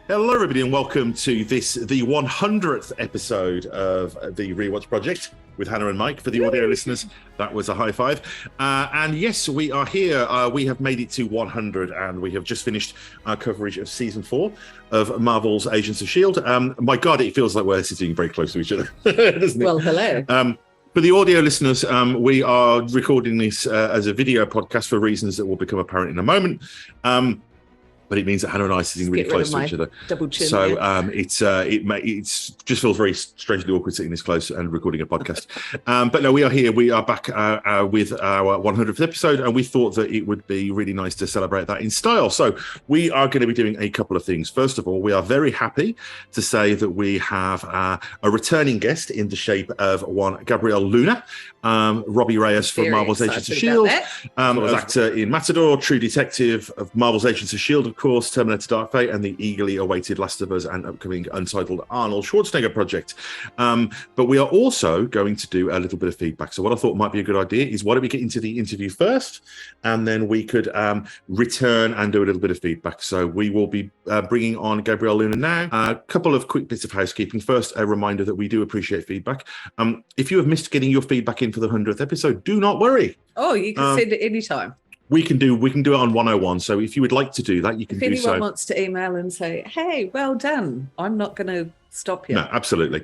Hello, everybody, and welcome to the 100th episode of the Rewatch Project with Hannah and Mike. For the audio listeners, that was a high five. And yes, we are here. We have made it to 100, and we have just finished our coverage of season 4 of Marvel's Agents of S.H.I.E.L.D. My God, it feels like we're sitting very close to each other, doesn't it? Well, hello. For the audio listeners, we are recording this as a video podcast for reasons that will become apparent in a moment. But it means that Hannah and I are sitting really close to each other. Double chin. So it's just feels very strangely awkward sitting this close and recording a podcast. But no, we are here. We are back with our 100th episode, and we thought that it would be really nice to celebrate that in style. So we are going to be doing a couple of things. First of all, we are very happy to say that we have a returning guest in the shape of one Gabriel Luna, Robbie Reyes from Marvel's Agents of S.H.I.E.L.D. Was actor in Matador, True Detective of Marvel's Agents of S.H.I.E.L.D., of course, Terminator Dark Fate, and the eagerly awaited Last of Us and upcoming untitled Arnold Schwarzenegger project. But we are also going to do a little bit of feedback. So what I thought might be a good idea is, why don't we get into the interview first, and then we could return and do a little bit of feedback. So we will be bringing on Gabriel Luna now. A couple of quick bits of housekeeping. First, a reminder that we do appreciate feedback. If you have missed getting your feedback in for the 100th episode, do not worry. Oh, you can send it anytime. We can do it on 101. So if you would like to do that, you can do so. If anyone wants to email and say, hey, well done, I'm not going to stop you. No, absolutely.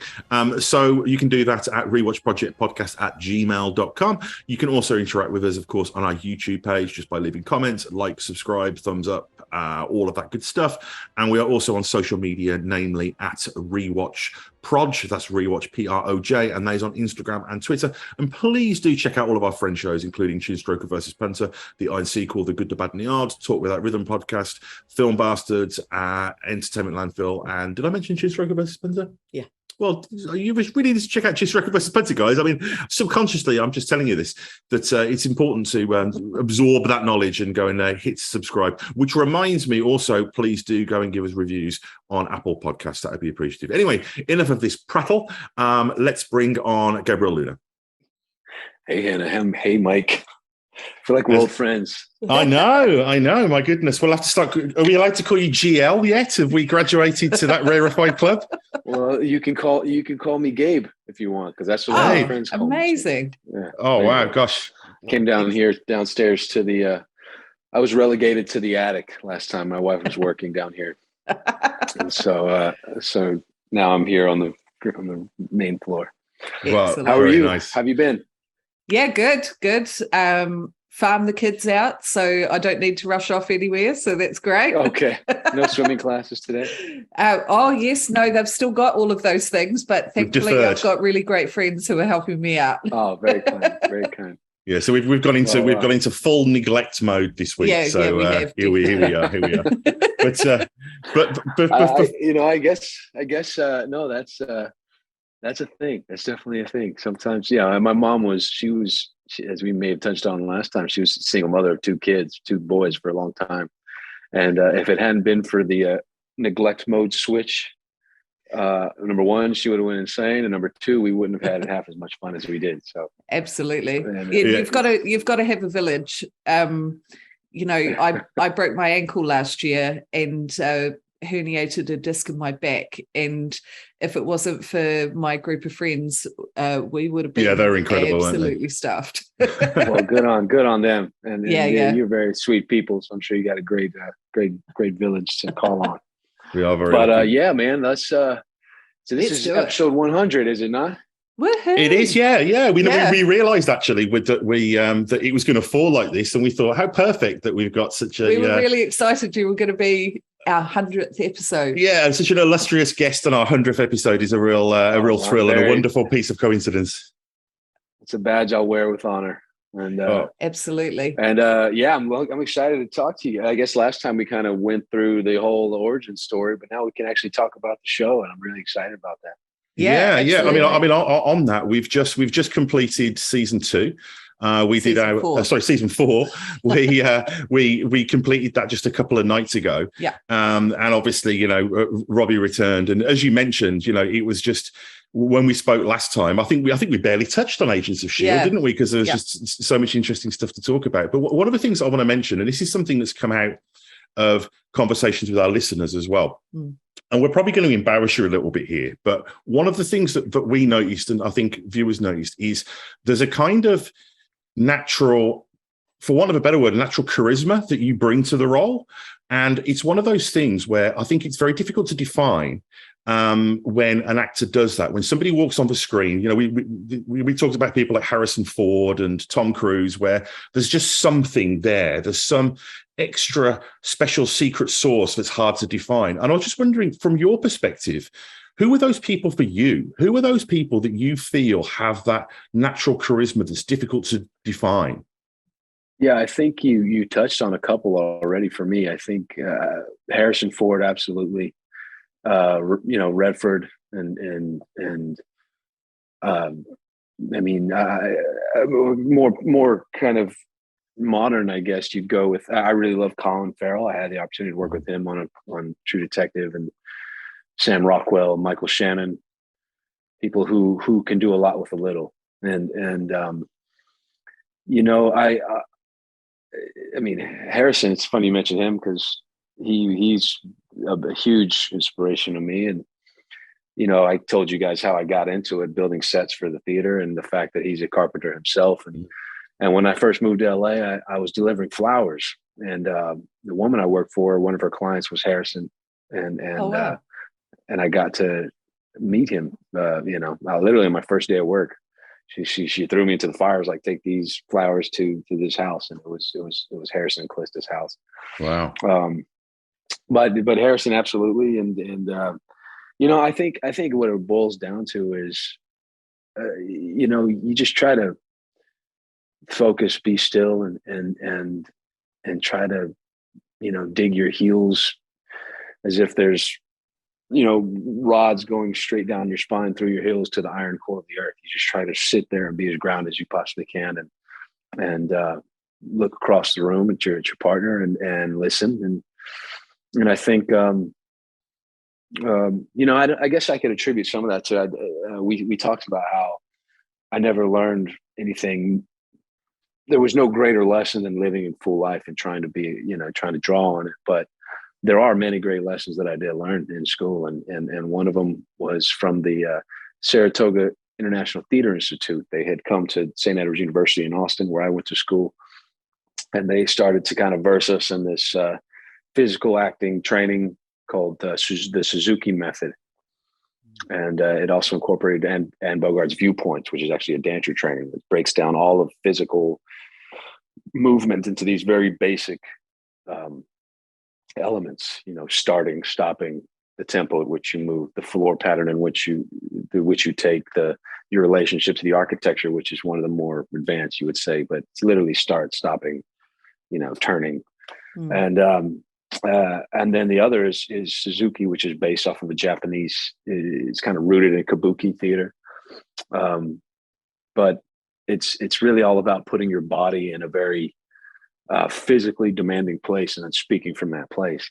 So you can do that at rewatchprojectpodcast@gmail.com. You can also interact with us, of course, on our YouTube page just by leaving comments, like, subscribe, thumbs up, all of that good stuff. And we are also on social media, namely at Rewatch Proj. That's Rewatch Proj, and that is on Instagram and Twitter. And please do check out all of our friend shows, including Chinstroker versus Punter, the Iron Sequel, The Good, the Bad, and the Odd, Talk Without Rhythm podcast, Film Bastards, Entertainment Landfill, and did I mention Chinstroker versus Punter? Yeah. Well, you really need to check out Chinstroker versus Punter, guys. I mean, subconsciously, I'm just telling you this, that it's important to absorb that knowledge and go and hit subscribe. Which reminds me also, please do go and give us reviews on Apple Podcasts. That would be appreciative. Anyway, enough of this prattle. Let's bring on Gabriel Luna. Hey, Hannah. Hey, Mike. I feel like we're old friends. I know. My goodness. We'll have to start. Are we allowed to call you GL yet? Have we graduated to that rarefied club? Well, you can call me Gabe if you want, because that's what my friends call amazing. Me. Yeah. Oh, wow. Gosh. Came downstairs to the I was relegated to the attic last time my wife was working down here. And so now I'm here on the main floor. Well, how are you? Nice. How have you been? Yeah, good. Farm the kids out, so I don't need to rush off anywhere, so that's great. Okay. No swimming classes today? Yes. No, they've still got all of those things, but thankfully I've got really great friends who are helping me out. Oh, very kind. Very kind. Yeah, so we've gone into full neglect mode this week. Yeah, so we have here we are. But I guess no, that's a thing. That's definitely a thing. Sometimes, yeah. My mom she was, as we may have touched on last time, she was a single mother of 2 kids, 2 boys for a long time. And if it hadn't been for the neglect mode switch, number 1, she would have went insane, and number 2, we wouldn't have had half as much fun as we did. So absolutely, you've got to have a village. I broke my ankle last year and herniated a disc in my back, and if it wasn't for my group of friends, we would have been they're incredible, absolutely stuffed. Well, good on them, and you're very sweet people, so I'm sure you got a great village to call on. We are very but yeah, man, that's so this is episode 100, is it not? Woohoo. It is, yeah. We realised actually that it was going to fall like this, and we thought how perfect that we've got such a. We were really excited you were going to be our 100th episode. Yeah, and such an illustrious guest on our 100th episode is a real thrill and a wonderful piece of coincidence. It's a badge I'll wear with honor. And absolutely. And I'm excited to talk to you. I guess last time we kind of went through the whole origin story, but now we can actually talk about the show, and I'm really excited about that. Yeah. I mean, on that, we've just completed season 2. We did season 4. We completed that just a couple of nights ago. Yeah. And obviously, Robbie returned, and as you mentioned, it was just when we spoke last time. I think we barely touched on Agents of S.H.I.E.L.D., didn't we? Because there was just so much interesting stuff to talk about. But one of the things I want to mention, and this is something that's come out of conversations with our listeners as well. And we're probably going to embarrass you a little bit here, but one of the things that we noticed, and I think viewers noticed, is there's a kind of natural, for want of a better word, natural charisma that you bring to the role. And it's one of those things where I think it's very difficult to define when an actor does that. When somebody walks on the screen, you know, we talked about people like Harrison Ford and Tom Cruise, where there's just something there. There's some extra special secret sauce that's hard to define. And I was just wondering, from your perspective, who are those people for you? Who are those people that you feel have that natural charisma that's difficult to define? Yeah, I think you touched on a couple already for me. I think Harrison Ford, absolutely. You know, Redford and I mean, more kind of modern, I guess you'd go with. I really love Colin Farrell. I had the opportunity to work with him on True Detective, and Sam Rockwell, Michael Shannon, people who can do a lot with a little. And you know, I mean, Harrison, it's funny you mentioned him because he's a huge inspiration to me. And, you know, I told you guys how I got into it, building sets for the theater, and the fact that he's a carpenter himself. And when I first moved to LA, I was delivering flowers, and the woman I worked for, one of her clients was Harrison. And Oh, wow. and I got to meet him, you know, literally on my first day of work. She threw me into the fire. I was like, take these flowers to this house. And it was Harrison and Callista's house. Wow. But Harrison, absolutely. And you know, I think what it boils down to is, you know, you just try to focus, be still, and try to, you know, dig your heels as if there's, you know, rods going straight down your spine through your heels to the iron core of the earth. You just try to sit there and be as grounded as you possibly can, and look across the room at your partner and listen. And I think, you know, I guess I could attribute some of that to, we talked about how I never learned anything. There was no greater lesson than living in full life and trying to be, you know, trying to draw on it. But there are many great lessons that I did learn in school. And one of them was from the Saratoga International Theater Institute. They had come to St. Edward's University in Austin, where I went to school. And they started to kind of verse us in this physical acting training called the Suzuki method. And it also incorporated Anne Bogart's viewpoints, which is actually a dancer training that breaks down all of physical movement into these very basic elements, you know, starting, stopping, the tempo at which you move, the floor pattern in which you take, your relationship to the architecture, which is one of the more advanced, you would say, but it's literally start, stopping, you know, turning. And then the other is Suzuki, which is based off of a Japanese, it's kind of rooted in kabuki theater. But it's really all about putting your body in a very physically demanding place and then speaking from that place.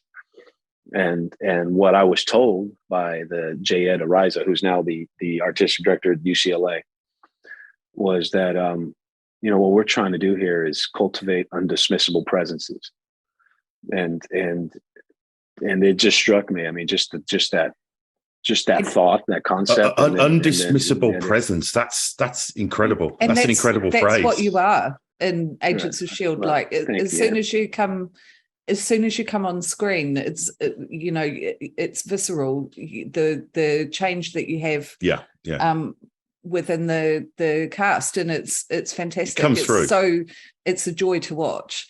And what I was told by the J. Ed Ariza, who's now the artistic director at UCLA, was that, you know, what we're trying to do here is cultivate undismissible presences. And it just struck me. I mean, just that thought, that concept, undismissible presence. That's incredible. And that's an incredible phrase. That's what you are in Agents of S.H.I.E.L.D. Well, like as soon as you come on screen, it's, you know, it's visceral. The change that you have, within the cast, and it's fantastic. It comes through. So it's a joy to watch.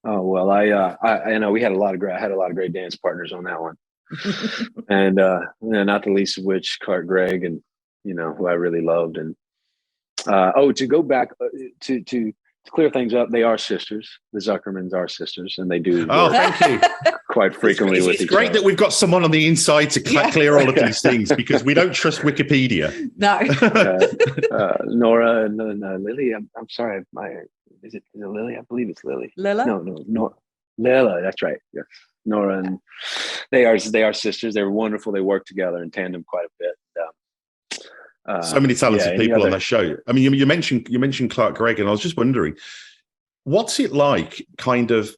Oh, well, I know we had I had a lot of great dance partners on that one. And not the least of which Clark Gregg, and, you know, who I really loved. And to go back to clear things up, they are sisters. The Zuckermans are sisters, and they do. Thank you. Quite frequently with each other. It's great that we've got someone on the inside to clear all of these things, because we don't trust Wikipedia. No. Nora and Lily. I'm sorry. Is it Lily? I believe it's Lily. Lila? No. Lila. That's right. Yes. Nora, and they are sisters. They're wonderful. They work together in tandem quite a bit. So many talented people on that show. I mean, you mentioned Clark Gregg, and I was just wondering, what's it like, kind of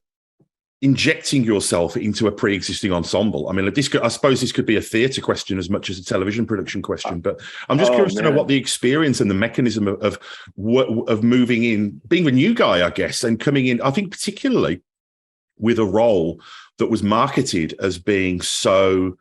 injecting yourself into a pre-existing ensemble? I mean, I suppose this could be a theatre question as much as a television production question, but I'm just curious to know what the experience and the mechanism of moving in, being a new guy, I guess, and coming in, I think particularly with a role that was marketed as being so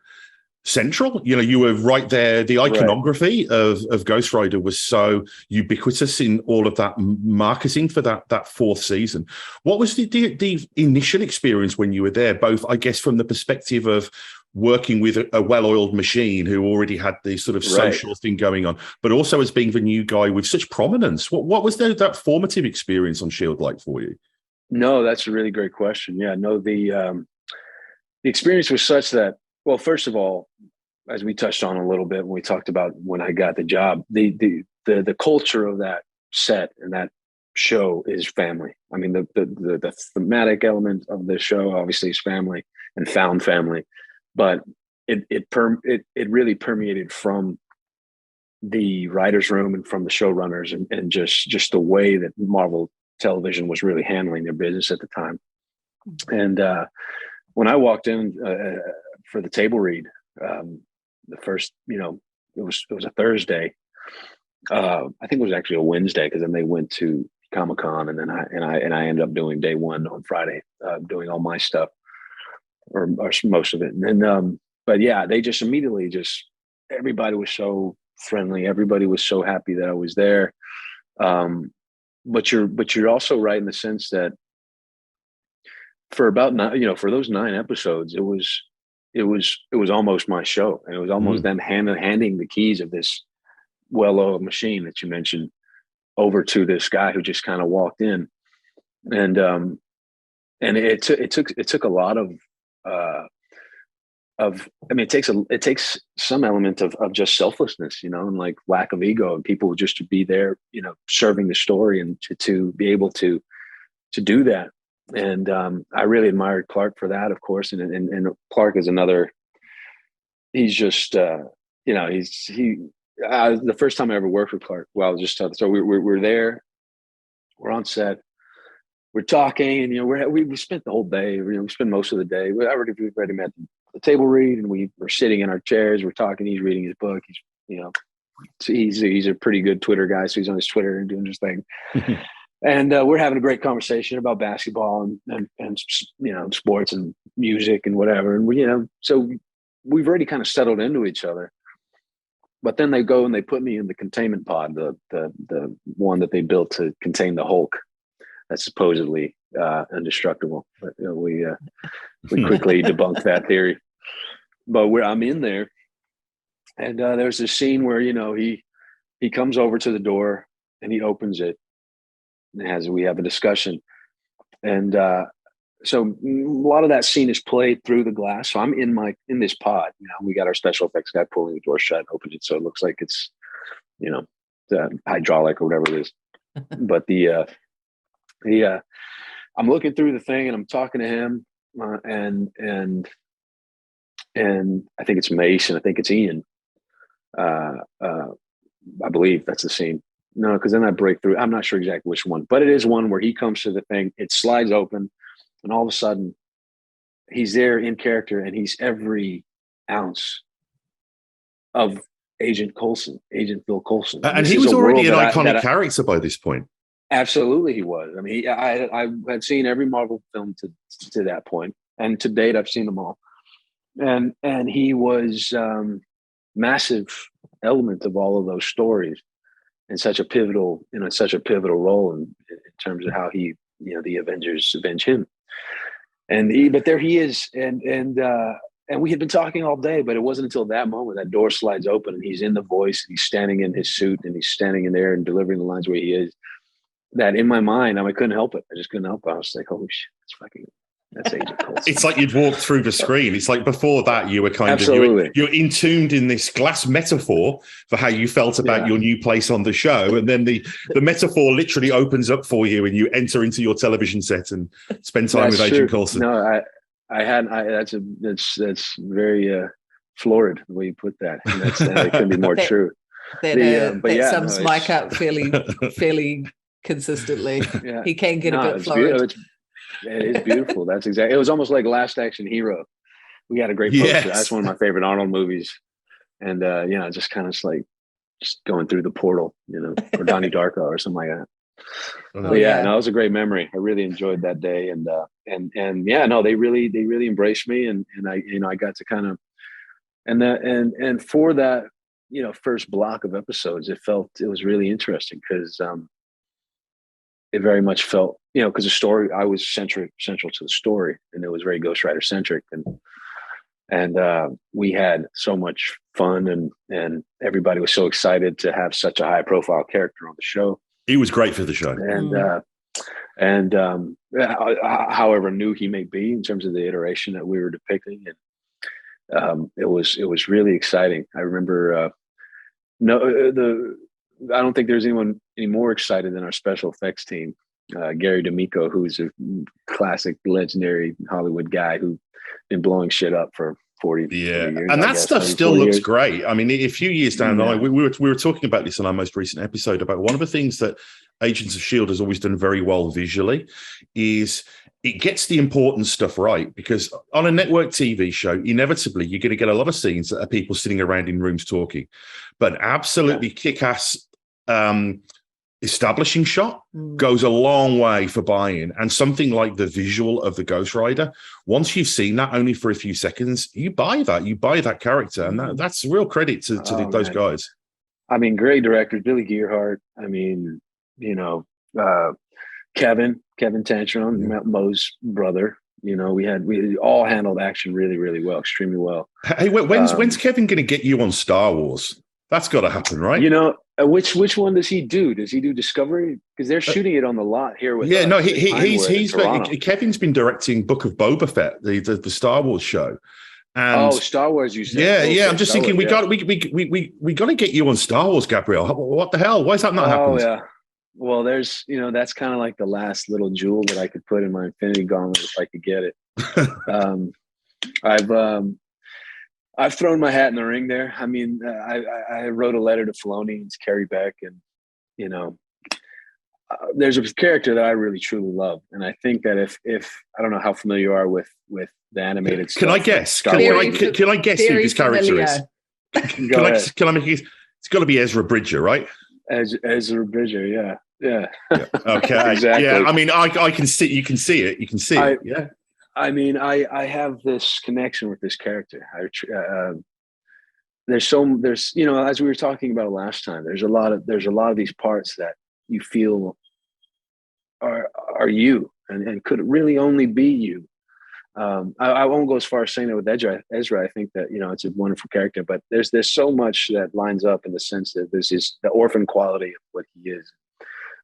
central. You know, you were right there. The iconography of Ghost Rider was so ubiquitous in all of that marketing for that fourth season. What was the initial experience when you were there, both, I guess, from the perspective of working with a well-oiled machine who already had the sort of social thing going on, but also as being the new guy with such prominence? What was that formative experience on S.H.I.E.L.D. like for you? No, that's a really great question. Yeah, no, the experience was such that, well, first of all, as we touched on a little bit when we talked about when I got the job, the culture of that set and that show is family. I mean, the thematic element of the show obviously is family and found family, but it really permeated from the writers' room and from the showrunners and just the way that Marvel Television was really handling their business at the time. And when I walked in for the table read, the first, it was a Thursday. I think it was actually a Wednesday, because then they went to Comic-Con, and then I ended up doing day one on Friday, doing all my stuff or most of it. And then, but yeah, they just immediately everybody was so friendly. Everybody was so happy that I was there. But you're also right in the sense that for about for those 9 episodes, it was almost my show, and it was almost them handing the keys of this well-oiled machine that you mentioned over to this guy who just kind of walked in, and it took a lot of it takes some element of just selflessness, and like lack of ego, and people just to be there, serving the story, and to be able to do that. And I really admired Clark for that, of course. And Clark is another. He's just, the first time I ever worked with Clark. Well, I'll just tell. So we're there, we're on set, we're talking, and we spent the whole day. We spent most of the day. We already met the table read, and we were sitting in our chairs. We're talking. He's reading his book. He's a pretty good Twitter guy, so he's on his Twitter and doing his thing. And we're having a great conversation about basketball and sports and music and whatever. And so we've already kind of settled into each other. But then they go and they put me in the containment pod, the one that they built to contain the Hulk, that's supposedly indestructible. But we quickly debunked that theory. But I'm in there, and there's this scene where he comes over to the door and he opens it. As we have a discussion, and so a lot of that scene is played through the glass. So I'm in this pod. We got our special effects guy pulling the door shut, opens it so it looks like it's the hydraulic or whatever it is. But I'm looking through the thing and I'm talking to him, and I think it's Mace and I think it's Ian. I believe that's the scene. No, because then I break through. I'm not sure exactly which one, but it is one where he comes to the thing, it slides open, and all of a sudden he's there in character, and he's every ounce of Agent Phil Coulson. And he was already an iconic character by this point. Absolutely, he was. I mean, I had seen every Marvel film to that point, and to date, I've seen them all. And he was massive element of all of those stories. In such a pivotal role in terms of how he, the Avengers avenge him, but there he is, and we had been talking all day, but it wasn't until that moment that door slides open and he's in the voice, and he's standing in his suit, and he's standing in there and delivering the lines where he is. That in my mind, I couldn't help it. I just couldn't help it. I was like, "Holy shit, that's Agent Coulson." It's like you'd walked through the screen. It's like before that you were kind of you're entombed in this glass metaphor for how you felt about your new place on the show, and then the metaphor literally opens up for you, and you enter into your television set and spend time with Agent Coulson. No, that's very florid the way you put that. That couldn't be more true. That sums Mike up fairly consistently. He can get a bit florid. It is beautiful. That's exactly. It was almost like Last Action Hero. We had a great poster. Yes. That's one of my favorite Arnold movies. And just kind of like just going through the portal, or Donnie Darko or something like that. But it was a great memory. I really enjoyed that day, and they really embraced me, and I got to kind of, and for that, first block of episodes, it was really interesting because it very much felt, because the story, I was central to the story, and it was very Ghost Rider centric, and we had so much fun, and everybody was so excited to have such a high profile character on the show. He was great for the show, and however new he may be in terms of the iteration that we were depicting, and it was really exciting. I remember I don't think there's anyone any more excited than our special effects team, Gary D'Amico, who's a classic, legendary Hollywood guy who's been blowing shit up for 40 years. And that stuff still looks great. I mean, a few years down the line, we were talking about this in our most recent episode about one of the things that Agents of S.H.I.E.L.D. has always done very well visually is it gets the important stuff right, because on a network TV show, inevitably, you're going to get a lot of scenes that are people sitting around in rooms talking, but absolutely kick-ass establishing shot goes a long way for buy-in. And something like the visual of the Ghost Rider, once you've seen that only for a few seconds, you buy that character. And that's real credit to those guys. I mean, great directors, Billy Gearhart. I mean, Kevin Tantrum, Mo's brother. We all handled action really, really well, extremely well. Hey, when's Kevin going to get you on Star Wars? That's got to happen, right? Which one does he do? Does he do Discovery? Because they're shooting it on the lot here with Kevin's been directing Book of Boba Fett, the Star Wars show. And Star Wars, you said. Yeah. I'm just thinking we got to get you on Star Wars, Gabriel. What the hell? Why is that not happening? Oh yeah. Well, there's that's kind of like the last little jewel that I could put in my Infinity Gauntlet if I could get it. I've thrown my hat in the ring there. I mean, I wrote a letter to Filoni and Carrie Beck, and there's a character that I really truly love, and I think that if I don't know how familiar you are with the animated stuff. Can I guess? Can I guess who this character is? Can I make it? It's got to be Ezra Bridger, right? Ezra Bridger, yeah. Okay, exactly. Yeah, I mean, I can see. You can see it. You can see it. Yeah. I mean, I have this connection with this character. There's as we were talking about last time, there's a lot of these parts that you feel are you and could really only be you. I won't go as far as saying that with Ezra. I think that it's a wonderful character, but there's so much that lines up in the sense that there's the orphan quality of what he is.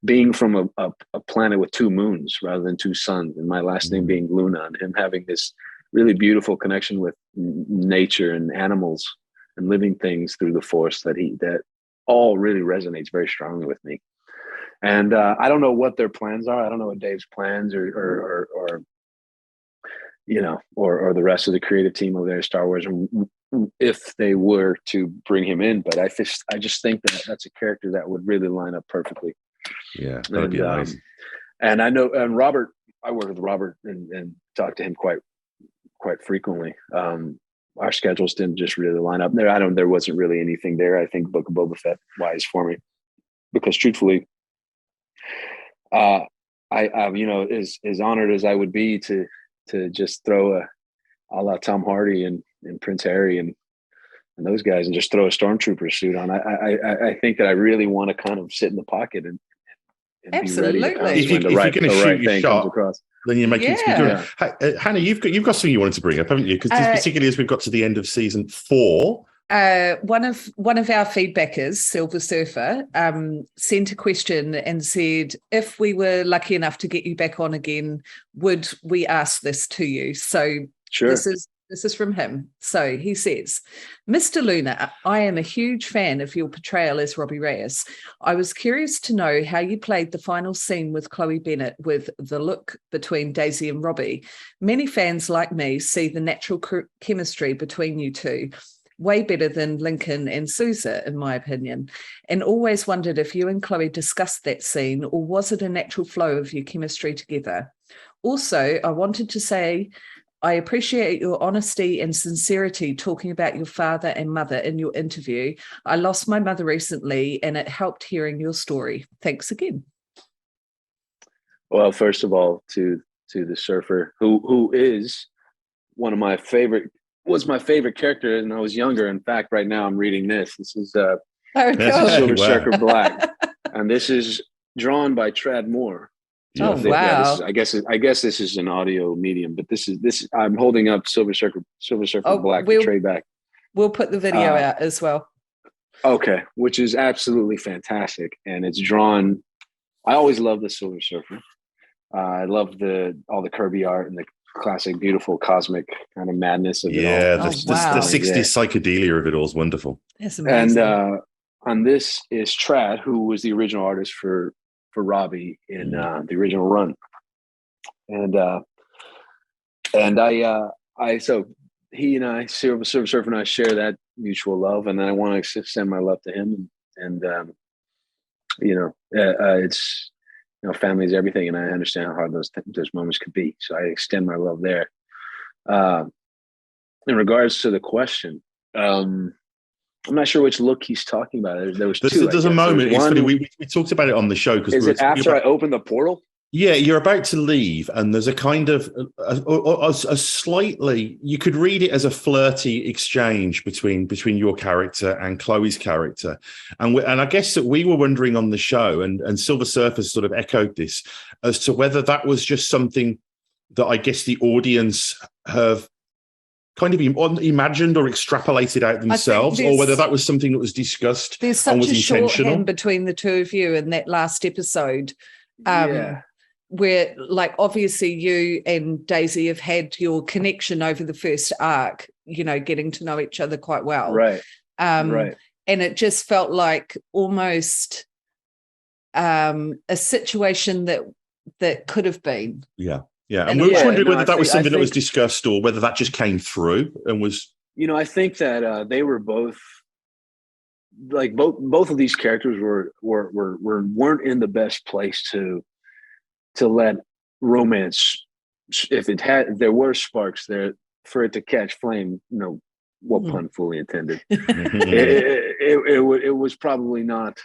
Being from a planet with two moons rather than two suns, and my last name being Luna, and him having this really beautiful connection with nature and animals and living things through the Force that all really resonates very strongly with me. And I don't know what their plans are. I don't know what Dave's plans or the rest of the creative team over there at Star Wars, if they were to bring him in. But I just think that that's a character that would really line up perfectly. Yeah, that'd be amazing. And I know, and Robert, I work with Robert and talk to him quite frequently. Our schedules didn't just really line up there. There wasn't really anything there. I think Book of Boba Fett wise for me, because truthfully, I as honored as I would be to just throw a la Tom Hardy and Prince Harry and those guys and just throw a stormtrooper suit on. I think that I really want to kind of sit in the pocket and absolutely. Be ready if you're going to shoot your shot, then you're making it good. Hannah, you've got something you wanted to bring up, haven't you? Because particularly as we've got to the end of season 4. One of our feedbackers, Silver Surfer, sent a question and said, if we were lucky enough to get you back on again, would we ask this to you? So sure. This is from him. So he says, Mr. Luna, I am a huge fan of your portrayal as Robbie Reyes. I was curious to know how you played the final scene with Chloe Bennett with the look between Daisy and Robbie. Many fans like me see the natural chemistry between you two. Way better than Lincoln and Sousa, in my opinion, and always wondered if you and Chloe discussed that scene, or was it a natural flow of your chemistry together? Also, I wanted to say I appreciate your honesty and sincerity talking about your father and mother in your interview. I lost my mother recently, and it helped hearing your story. Thanks again. Well, first of all, to the surfer who is one of my favorite, was my favorite character when I was younger. In fact, right now I'm reading this. This is Silver Surfer Black, and this is drawn by Trad Moore. Oh, wow! Yeah, I guess this is an audio medium, but this. I'm holding up Silver Surfer Black to trade back. We'll put the video out as well. Okay, which is absolutely fantastic, and it's drawn. I always love the Silver Surfer. I love all the Kirby art and the classic, beautiful, cosmic kind of madness of it all. The 60s psychedelia of it all is wonderful. That's amazing. And on this is Trad, who was the original artist for Robbie in the original run. And so he and I, Silver Surfer and I, share that mutual love, and then I want to send my love to him. And it's, family is everything, and I understand how hard those moments could be. So I extend my love there. In regards to the question, I'm not sure which look he's talking about. There was two. There's a moment. It's funny. We talked about it on the show. Is it after I opened the portal? Yeah, you're about to leave, and there's a kind of a slightly, you could read it as a flirty exchange between your character and Chloe's character, and I guess that we were wondering on the show, and Silver Surfer sort of echoed this, as to whether that was just something that I guess the audience have kind of imagined or extrapolated out themselves, or whether that was something that was discussed. There's such a shorthand between the two of you in that last episode. Where, like, obviously you and Daisy have had your connection over the first arc, getting to know each other quite well. Right. And it just felt like almost a situation that could have been. Yeah. Yeah. And we were wondering whether that was something that was discussed, or whether that just came through and was. I think that they were both, like, both of these characters weren't in the best place to let romance, if there were sparks there, for it to catch flame. What pun fully intended. it was probably not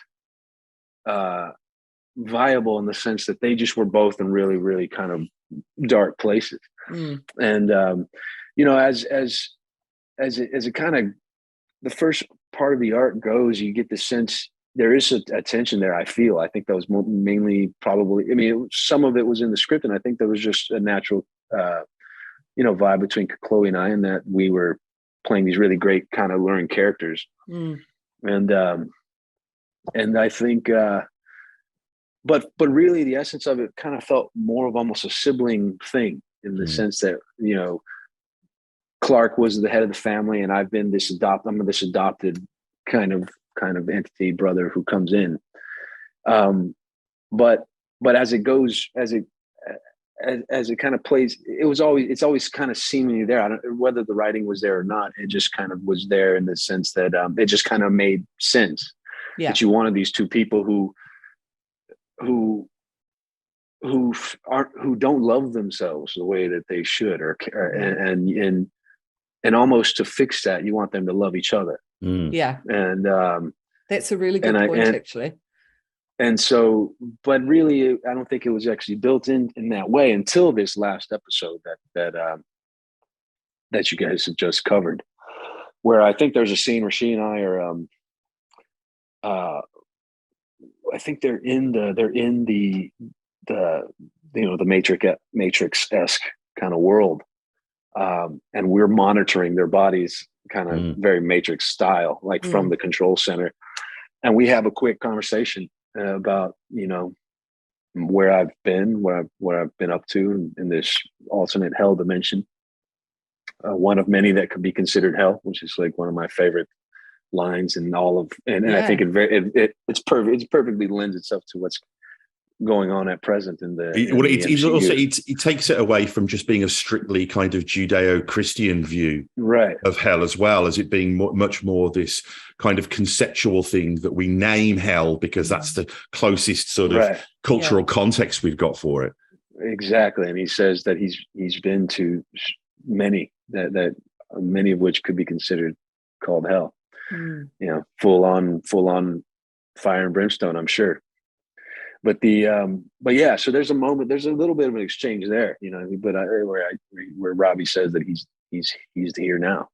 viable, in the sense that they just were both in really, really kind of dark places. And as it kind of, the first part of the art goes, you get the sense there is a tension there. I think that was mainly probably, some of it was in the script, and I think there was just a natural, vibe between Chloe and I, and that we were playing these really great kind of learning characters. And I think, but really the essence of it kind of felt more of almost a sibling thing, in the sense that, Clark was the head of the family, and I'm this adopted kind of entity, brother, who comes in. But as it goes, as it kind of plays, it's always kind of seemingly there. I don't know whether the writing was there or not. It just kind of was there, in the sense that it just kind of made sense. Yeah. That you wanted these two people who don't love themselves the way that they should, and almost to fix that, you want them to love each other. Yeah. And that's a really good point, actually. And so, but really, I don't think it was actually built in that way until this last episode that you guys have just covered, where I think there's a scene where she and I are, I think they're in the Matrix-esque kind of world, and we're monitoring their bodies, kind of very Matrix style, like from the control center, and we have a quick conversation about where I've been, what I've been up to in this alternate hell dimension, one of many that could be considered hell, which is like one of my favorite lines in all of, and I think it's perfect. It perfectly lends itself to what's going on at present in the. It takes it away from just being a strictly kind of Judeo-Christian view, right, of hell, as well as it being much more this kind of conceptual thing that we name hell because that's the closest sort of cultural context we've got for it. Exactly. And he says that he's been to many that many of which could be considered called hell. You know, full on fire and brimstone, I'm sure. But but yeah, so there's a little bit of an exchange there, you know, but where Robbie says that he's here now.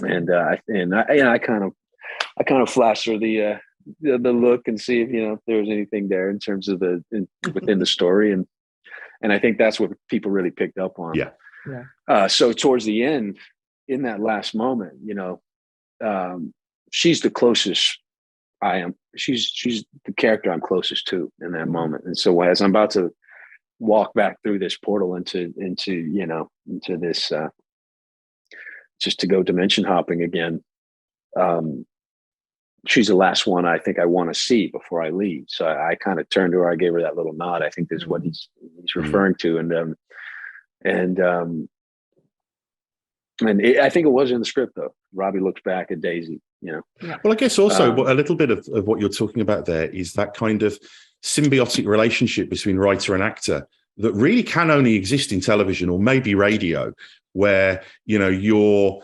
And I kind of flash her the look and see if, you know, if there was anything there in terms of within the story. And I think that's what people really picked up on. Yeah. So towards the end, in that last moment, you know, she's the closest I am. She's the character I'm closest to in that moment. And so as I'm about to walk back through this portal into this, just to go dimension hopping again, she's the last one I think I want to see before I leave. So I kind of turned to her. I gave her that little nod. I think this is what he's referring to. I think it was in the script, though. Robbie looks back at Daisy, you know. Yeah. Well, I guess also a little bit of what you're talking about there is that kind of symbiotic relationship between writer and actor that really can only exist in television or maybe radio, where, you know, you're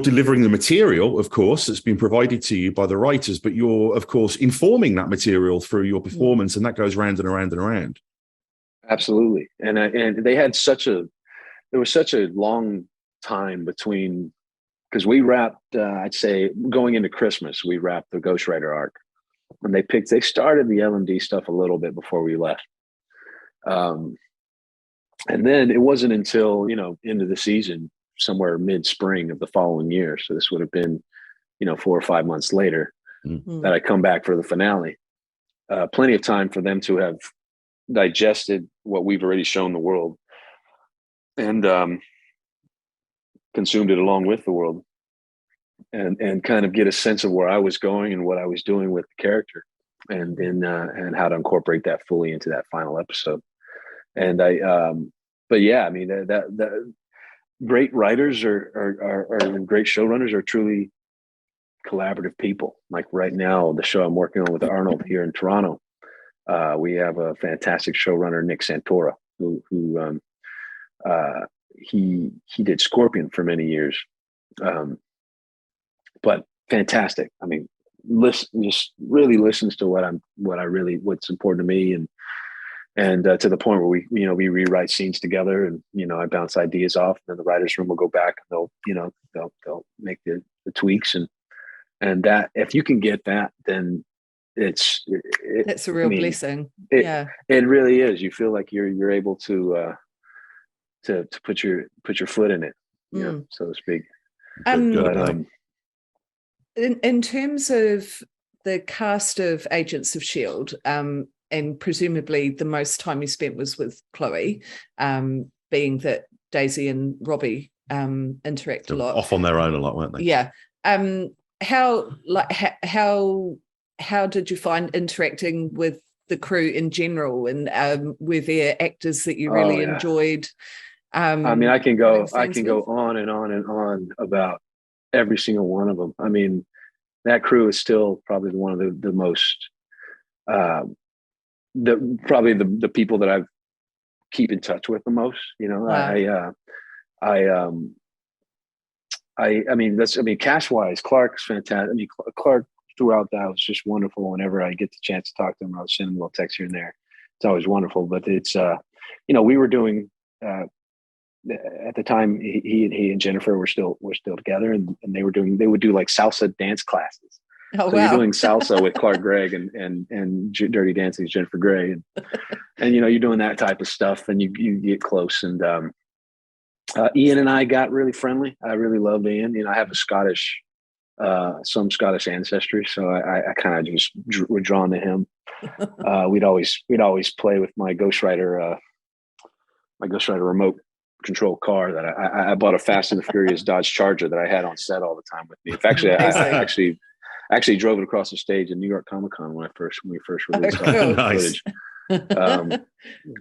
delivering the material, of course, that's been provided to you by the writers, but you're, of course, informing that material through your performance, and that goes round and around and around. Absolutely. And they had there was such a long time between, because we wrapped, I'd say going into Christmas, we wrapped the Ghostwriter arc, and they started the L&D stuff a little bit before we left. And then it wasn't until, you know, into the season, somewhere mid-spring of the following year. So this would have been, you know, 4 or 5 months later that I come back for the finale. Plenty of time for them to have digested what we've already shown the world and consumed it along with the world, and kind of get a sense of where I was going and what I was doing with the character, and how to incorporate that fully into that final episode. And but yeah, I mean, that great writers and great showrunners are truly collaborative people. Like right now, the show I'm working on with Arnold here in Toronto, we have a fantastic showrunner, Nick Santora, who he did Scorpion for many years, but fantastic. I mean, just really listens to what's important to me, and to the point where we rewrite scenes together, and, you know, I bounce ideas off, and then the writer's room will go back and they'll make the tweaks, and that, if you can get that, then it's a real blessing. It really is. You feel like you're able to put your foot in it, you know, so to speak. In terms of the cast of Agents of S.H.I.E.L.D., and presumably the most time you spent was with Chloe, being that Daisy and Robbie interact a lot. Off on their own a lot, weren't they? Yeah. How did you find interacting with the crew in general, and were there actors that you really enjoyed? I mean, I can go on and on and on about every single one of them. I mean, that crew is still probably one of the most the people that I keep in touch with the most. You know, I mean, cast wise, Clark's fantastic. I mean, Clark throughout that was just wonderful. Whenever I get the chance to talk to him, I'll send him a little text here and there. It's always wonderful. But it's you know, we were doing at the time, he and Jennifer were still together, and they would do like salsa dance classes. Oh, so wow. You're doing salsa with Clark Gregg and Dirty Dancing's Jennifer Grey, and you know, you're doing that type of stuff, and you get close. And Ian and I got really friendly. I really loved Ian. You know, I have some Scottish ancestry, so I kind of just were drawn to him. We'd always play with my Ghostwriter remote control car that I bought, a Fast and the Furious Dodge Charger that I had on set all the time with me. In fact, I actually drove it across the stage at New York Comic Con when we first released all the footage.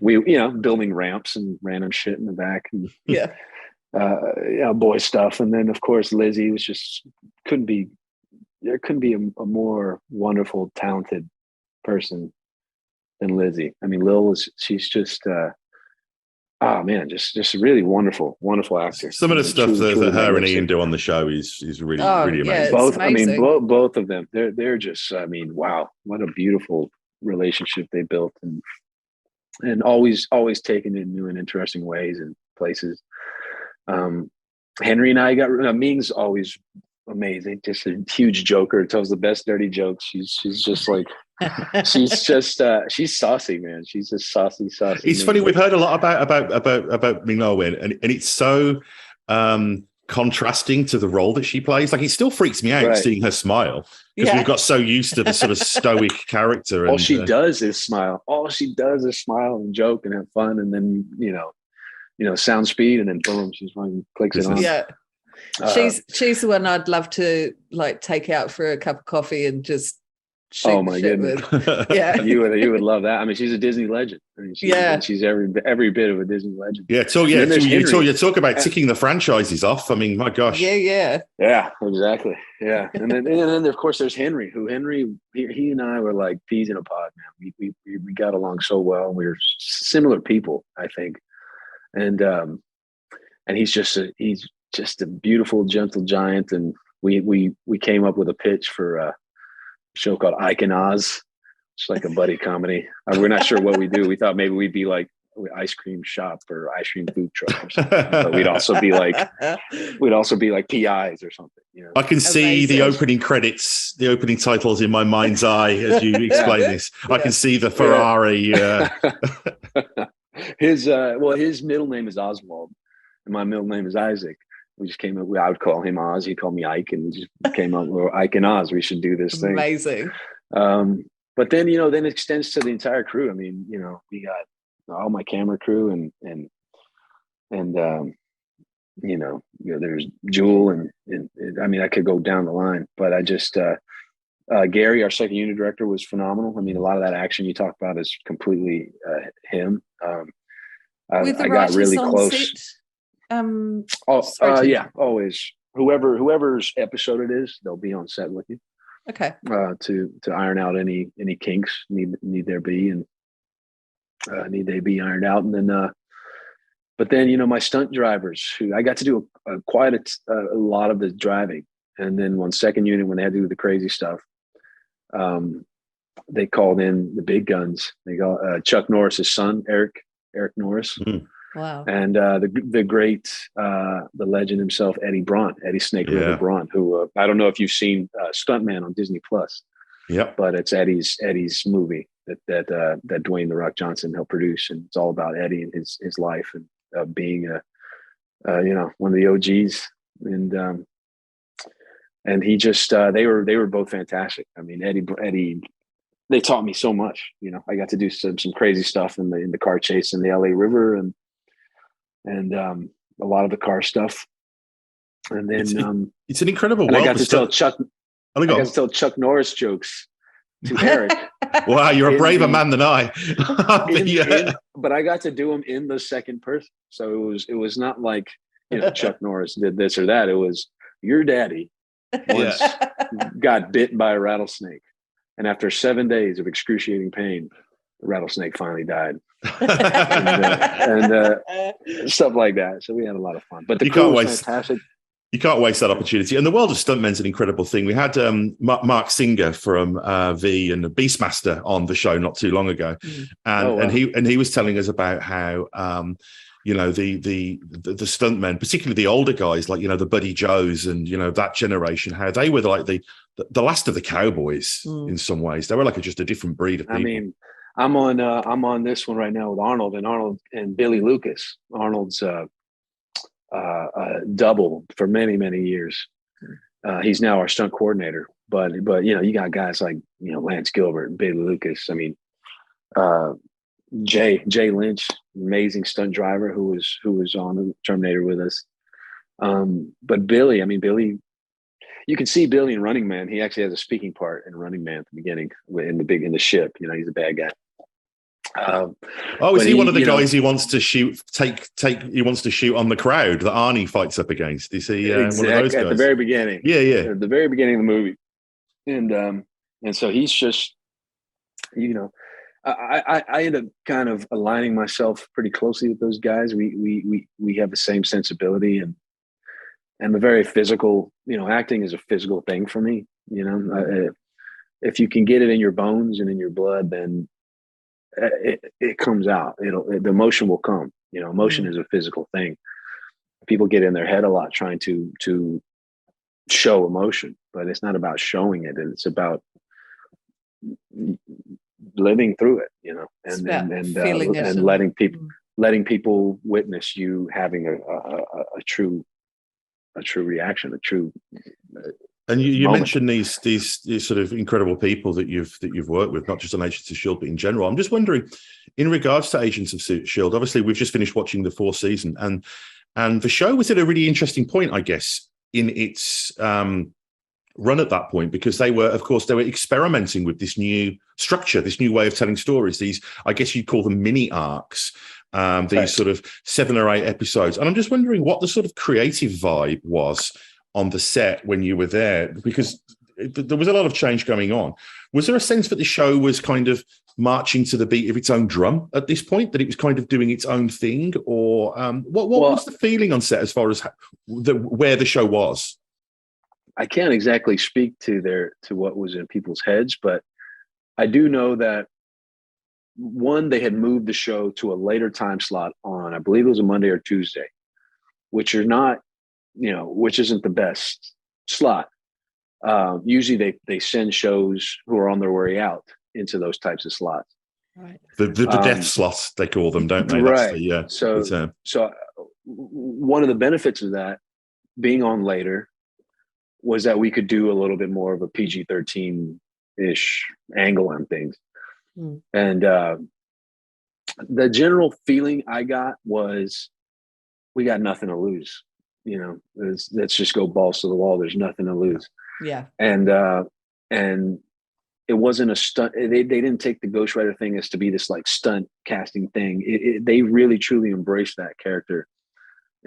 We, you know, building ramps and random shit in the back, and boy stuff. And then of course Lizzie was just couldn't be a more wonderful, talented person Lizzie. I mean, she's just oh man, just a really wonderful actor. Some of the stuff that her and Ian do on the show is really amazing. Yeah, both amazing. I mean, both of them, they're just, I mean, wow, what a beautiful relationship they built, and always taking it in new and interesting ways and places. Henry and I Ming's always amazing, just a huge joker, tells the best dirty jokes. She's just like she's saucy, man. She's just saucy. It's funny, we've heard a lot about Ming Na Wen, and it's so contrasting to the role that she plays. Like, it still freaks me out seeing her smile, because we've got so used to the sort of stoic character. All she does is smile. All she does is smile and joke and have fun, and then sound speed, and then boom, she's fucking clicks it on. Yeah. She's the one I'd love to like take out for a cup of coffee and just shoot. Oh my goodness! Yeah, you would love that. I mean, she's a Disney legend. I mean, she's every bit of a Disney legend. Yeah, you talk about ticking the franchises off. I mean, my gosh. Yeah, exactly. Yeah, and then of course there's Henry. He and I were like peas in a pod, man. We got along so well. We were similar people, I think, and he's just a beautiful, gentle giant. And we came up with a pitch for a show called Ike and Oz. It's like a buddy comedy. We're not sure what we do. We thought maybe we'd be like an ice cream shop or ice cream food truck or something. But we'd also be like PIs or something. I can see the opening credits, the opening titles in my mind's eye as you explain this. I can see the Ferrari. His middle name is Oswald, and my middle name is Isaac. We just came up. I would call him Oz. He called me Ike, and we just came up with Ike and Oz. We should do this thing. Amazing. But then then it extends to the entire crew. I mean, we got all my camera crew, and there's Jewel, and I mean, I could go down the line, but I just Gary, our second unit director, was phenomenal. I mean, a lot of that action you talk about is completely him. I got really close. Always. Whoever's episode it is, they'll be on set with you. Okay. To iron out any kinks need there be, and need they be ironed out, and then but then my stunt drivers, who I got to do quite a lot of the driving, and then on second unit when they had to do the crazy stuff, they called in the big guns. They got Chuck Norris's son, Eric Norris. Mm-hmm. Wow. And the great, the legend himself, Eddie Snake River Braun, who I don't know if you've seen Stuntman on Disney Plus. Yep. But it's Eddie's movie that Dwayne "The Rock" Johnson helped produce, and it's all about Eddie and his life, and being one of the OGs, and he just they were both fantastic. I mean, Eddie. They taught me so much. I got to do some crazy stuff in the car chase in the LA River, and a lot of the car stuff. And then it's an incredible world. I got to tell Chuck Norris jokes to Eric. Wow, you're a braver man than I. But I got to do them in the second person, so it was not like Chuck Norris did this or that. It was your daddy once got bit by a rattlesnake. And after 7 days of excruciating pain, the rattlesnake finally died. and stuff like that. So we had a lot of fun. But the crew was fantastic. You can't waste that opportunity. And the world of stuntmen's an incredible thing. We had Mark Singer from V and Beastmaster on the show not too long ago. And he was telling us about how the stuntmen, particularly the older guys, like the Buddy Joes and that generation, how they were like the last of the cowboys in some ways. They were like just a different breed of people. I mean, I'm on this one right now with Arnold and Billy Lucas. Arnold's double for many years. He's now our stunt coordinator. But you got guys like Lance Gilbert and Billy Lucas. I mean, Jay Lynch, amazing stunt driver who was on the Terminator with us. But Billy, you can see Billy in Running Man. He actually has a speaking part in Running Man at the beginning in the ship. He's a bad guy. Is he one of the guys who wants to shoot? He wants to shoot on the crowd that Arnie fights up against. Is he one of those guys? At the very beginning? Yeah. At the very beginning of the movie, and so he's just, I end up kind of aligning myself pretty closely with those guys. We have the same sensibility, and I'm a very physical. Acting is a physical thing for me. If you can get it in your bones and in your blood, then it comes out. The emotion will come. Emotion is a physical thing. People get in their head a lot trying to show emotion, but it's not about showing it. It's about living through it, and letting people witness you having a true reaction, a true. And you mentioned these sort of incredible people that you've worked with, not just on Agents of S.H.I.E.L.D, but in general. I'm just wondering, in regards to Agents of S.H.I.E.L.D, obviously we've just finished watching the 4th season, and the show was at a really interesting point, I guess, in its run at that point, because they were experimenting with this new structure, this new way of telling stories. These, I guess you'd call them mini arcs, these sort of 7 or 8 episodes. And I'm just wondering what the sort of creative vibe was on the set when you were there, because there was a lot of change going on. Was there a sense that the show was kind of marching to the beat of its own drum at this point, that it was kind of doing its own thing? Or what was the feeling on set as far as where the show was? I can't exactly speak to what was in people's heads, but I do know that one, they had moved the show to a later time slot on, I believe it was a Monday or Tuesday, which isn't the best slot. Usually they send shows who are on their way out into those types of slots. Right. The death slots, they call them, don't they? Right. That's so one of the benefits of that being on later was that we could do a little bit more of a PG-13-ish angle on things. And the general feeling I got was we got nothing to lose. Let's just go balls to the wall. There's nothing to lose. Yeah. And it wasn't a stunt. They didn't take the ghostwriter thing as to be this like stunt casting thing. They really truly embraced that character,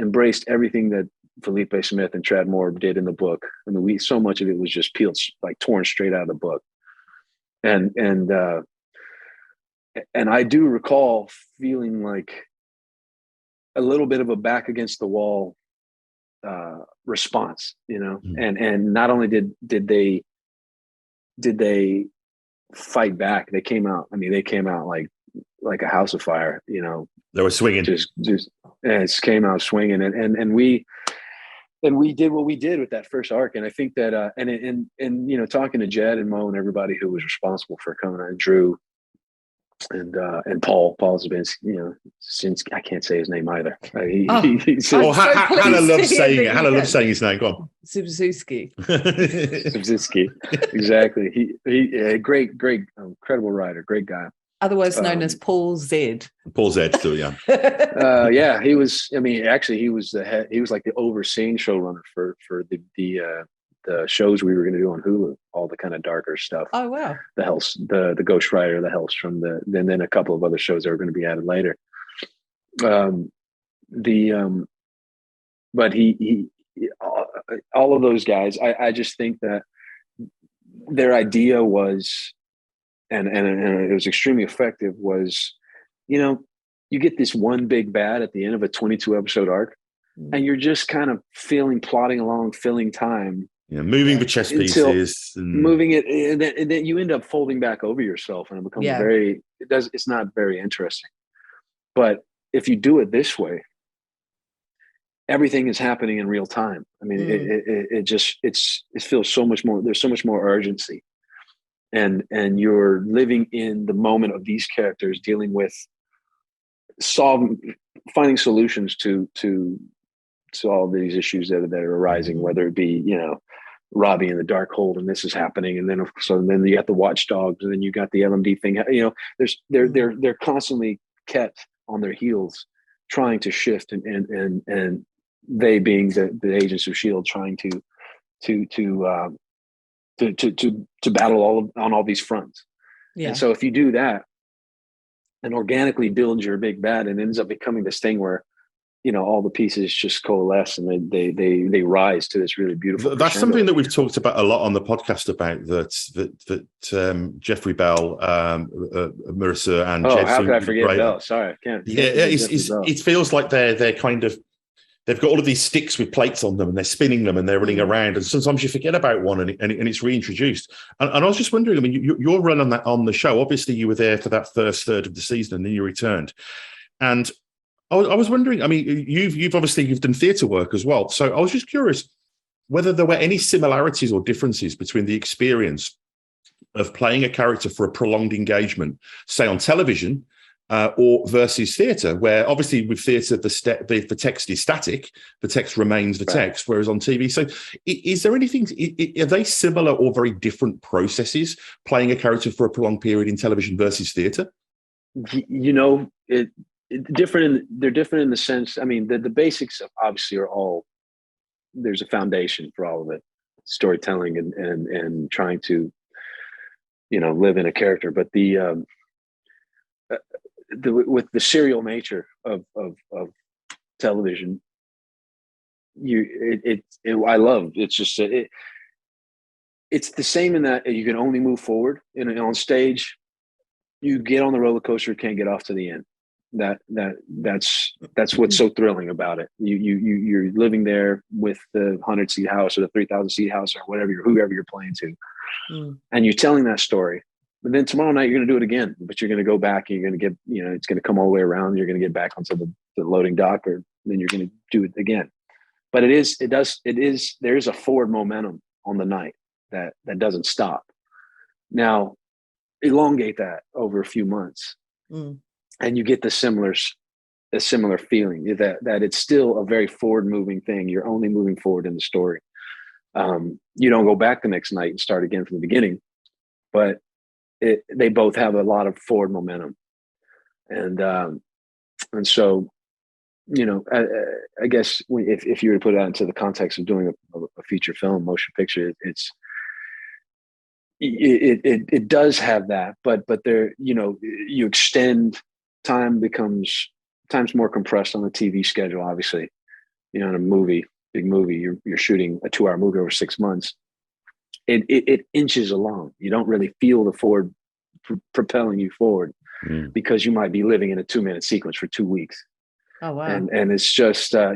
embraced everything that Felipe Smith and Trad Moore did in the book. I mean, so much of it was just torn straight out of the book. And I do recall feeling like a little bit of a back against the wall response, and not only did they fight back, they came out like a house of fire, They were swinging. Just came out swinging, and we did what we did with that first arc. And I think that and talking to Jed and Mo and everybody who was responsible for coming on, Drew and Paul Zabinski, since I can't say his name either. Hannah loves saying it. Hannah loves saying his name. Go on. Zabinski. Zabinski. Exactly. He a great, incredible writer, great guy. Otherwise known as Paul Z. Paul Z, still, yeah. Yeah, he was. I mean, actually, he was the head. He was like the overseeing showrunner for the shows we were going to do on Hulu, all the kind of darker stuff. Oh wow! The Ghost Rider, the Hells from then a couple of other shows that were going to be added later. But he all of those guys, I just think that their idea was, and it was extremely effective, was, you get this one big bad at the end of a 22 episode arc, and you're just kind of plodding along, filling time. Yeah, moving the chess pieces, moving it, and then you end up folding back over yourself, and it becomes it's not very interesting. But if you do it this way, everything is happening in real time. I mean, it feels so much more. There's so much more urgency, and you're living in the moment of these characters, dealing with finding solutions to all these issues that are arising, whether it be, Robbie in the dark hold, and this is happening, and then then you got the watchdogs, and then you got the LMD thing. They're constantly kept on their heels, trying to shift, and they being the Agents of S.H.I.E.L.D. trying to battle on all these fronts. Yeah. And so if you do that and organically build your big bad, and ends up becoming this thing where all the pieces just coalesce and they rise to this really beautiful That's crescendo. something that we've talked about a lot on the podcast, about that Jeffrey Bell, Marissa, and how Jed could I forget Bell? Sorry, I can't. It feels like they're kind of, they've got all of these sticks with plates on them and they're spinning them and they're running around, and sometimes you forget about one and it's reintroduced. And I was just wondering, I mean, your run on the show, obviously you were there for that first third of the season and then you returned. And I was wondering, I mean, you've done theatre work as well. So I was just curious whether there were any similarities or differences between the experience of playing a character for a prolonged engagement, say on television, or versus theatre, where obviously with theatre, the text is static, the text remains the text, whereas on TV. So is there anything, are they similar or very different processes, playing a character for a prolonged period in television versus theatre? They're different in the sense, I mean, the basics obviously are all, there's a foundation for all of it, storytelling and trying to, live in a character. But with the serial nature of television, I love, it's just, it's the same in that you can only move forward on stage. You get on the roller coaster, can't get off to the end. That's what's so thrilling about it. You're living there with the 100-seat house or the 3,000-seat house or whoever you're playing to, and you're telling that story. But then tomorrow night you're going to do it again. But you're going to go back and you're going to get, it's going to come all the way around. You're going to get back onto the loading dock, or then you're going to do it again. But there is a forward momentum on the night that doesn't stop. Now, elongate that over a few months. And you get a similar feeling that it's still a very forward moving thing. You're only moving forward in the story. You don't go back the next night and start again from the beginning, but they both have a lot of forward momentum. And so, I guess if you were to put that into the context of doing a feature film, motion picture, it does have that, but there, you extend. Time's more compressed on the TV schedule, obviously. In a big movie, you're shooting a 2-hour movie over 6 months. It inches along. You don't really feel the forward propelling you forward because you might be living in a 2-minute sequence for 2 weeks. Oh wow! And it's just so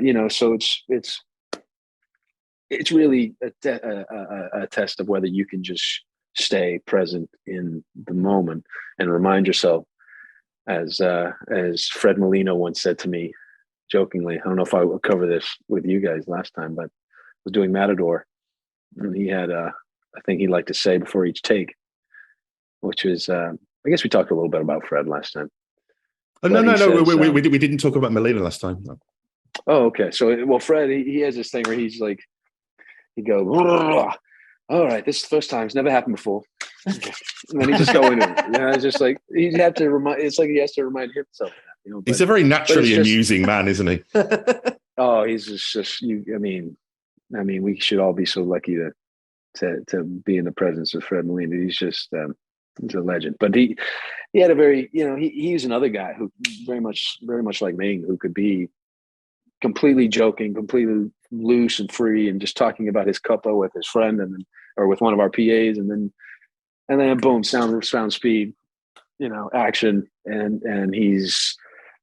it's really a test of whether you can just stay present in the moment and remind yourself. As Fred Molina once said to me, jokingly, I don't know if I will cover this with you guys last time, but I was doing Matador, and he had I think he'd like to say before each take, which was I guess we talked a little bit about Fred last time. Oh, no, we didn't talk about Molina last time. No. Oh, okay. So, Fred, he has this thing where he's like, he goes, all right, this is the first time. It's never happened before. And then he just go into it. It's just like he has to remind himself. He's a very naturally amusing man, isn't he? Oh, he's just you. I mean, we should all be so lucky to be in the presence of Fred Molina. He's just he's a legend. But he had a very he's another guy who very much like me, who could be completely joking, completely loose and free, and just talking about his cuppa with his friend, or with one of our PAs, and then boom, sound speed, action, and he's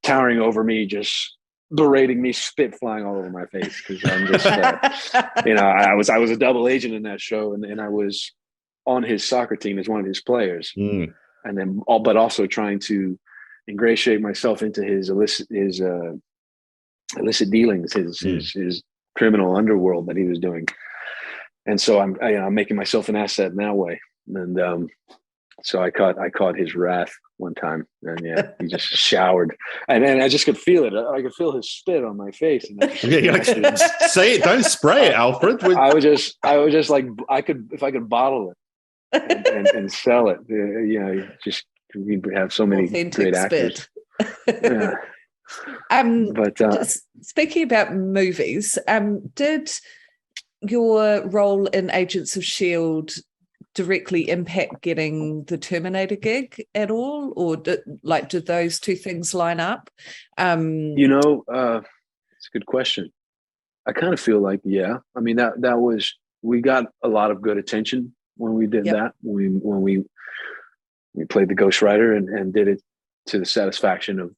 towering over me, just berating me, spit flying all over my face, because I'm just I was a double agent in that show, and I was on his soccer team as one of his players, and then but also trying to ingratiate myself into his illicit dealings, his criminal underworld that he was doing. And so I'm making myself an asset in that way. And so I caught his wrath one time, and he just showered, and I just could feel it. I could feel his spit on my face. And say it, don't spray it, Alfred. I was just like, if I could bottle it and sell it, just we have so many authentic great actors. Yeah. But speaking about movies, did your role in Agents of S.H.I.E.L.D. directly impact getting the Terminator gig at all, or did those two things line up? a good question. I kind of feel like, yeah. I mean, that was, we got a lot of good attention when we did that. When we played the Ghost Rider and did it to the satisfaction of,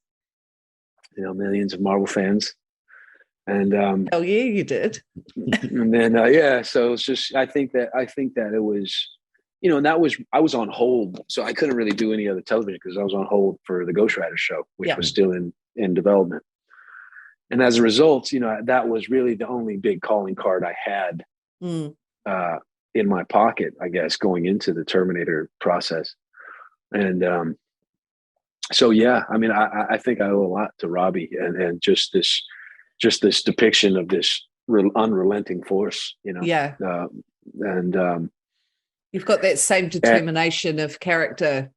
you know, millions of Marvel fans. And hell yeah, you did. And then so it's just, I think that it was, you know, and I was on hold, so I couldn't really do any other television because I was on hold for the Ghost Rider show, which was still in development. And as a result, you know, that was really the only big calling card I had in my pocket, I guess, going into the Terminator process. And so, yeah, I mean, I think I owe a lot to Robbie and just this depiction of this unrelenting force, you know. Yeah. You've got that same determination of character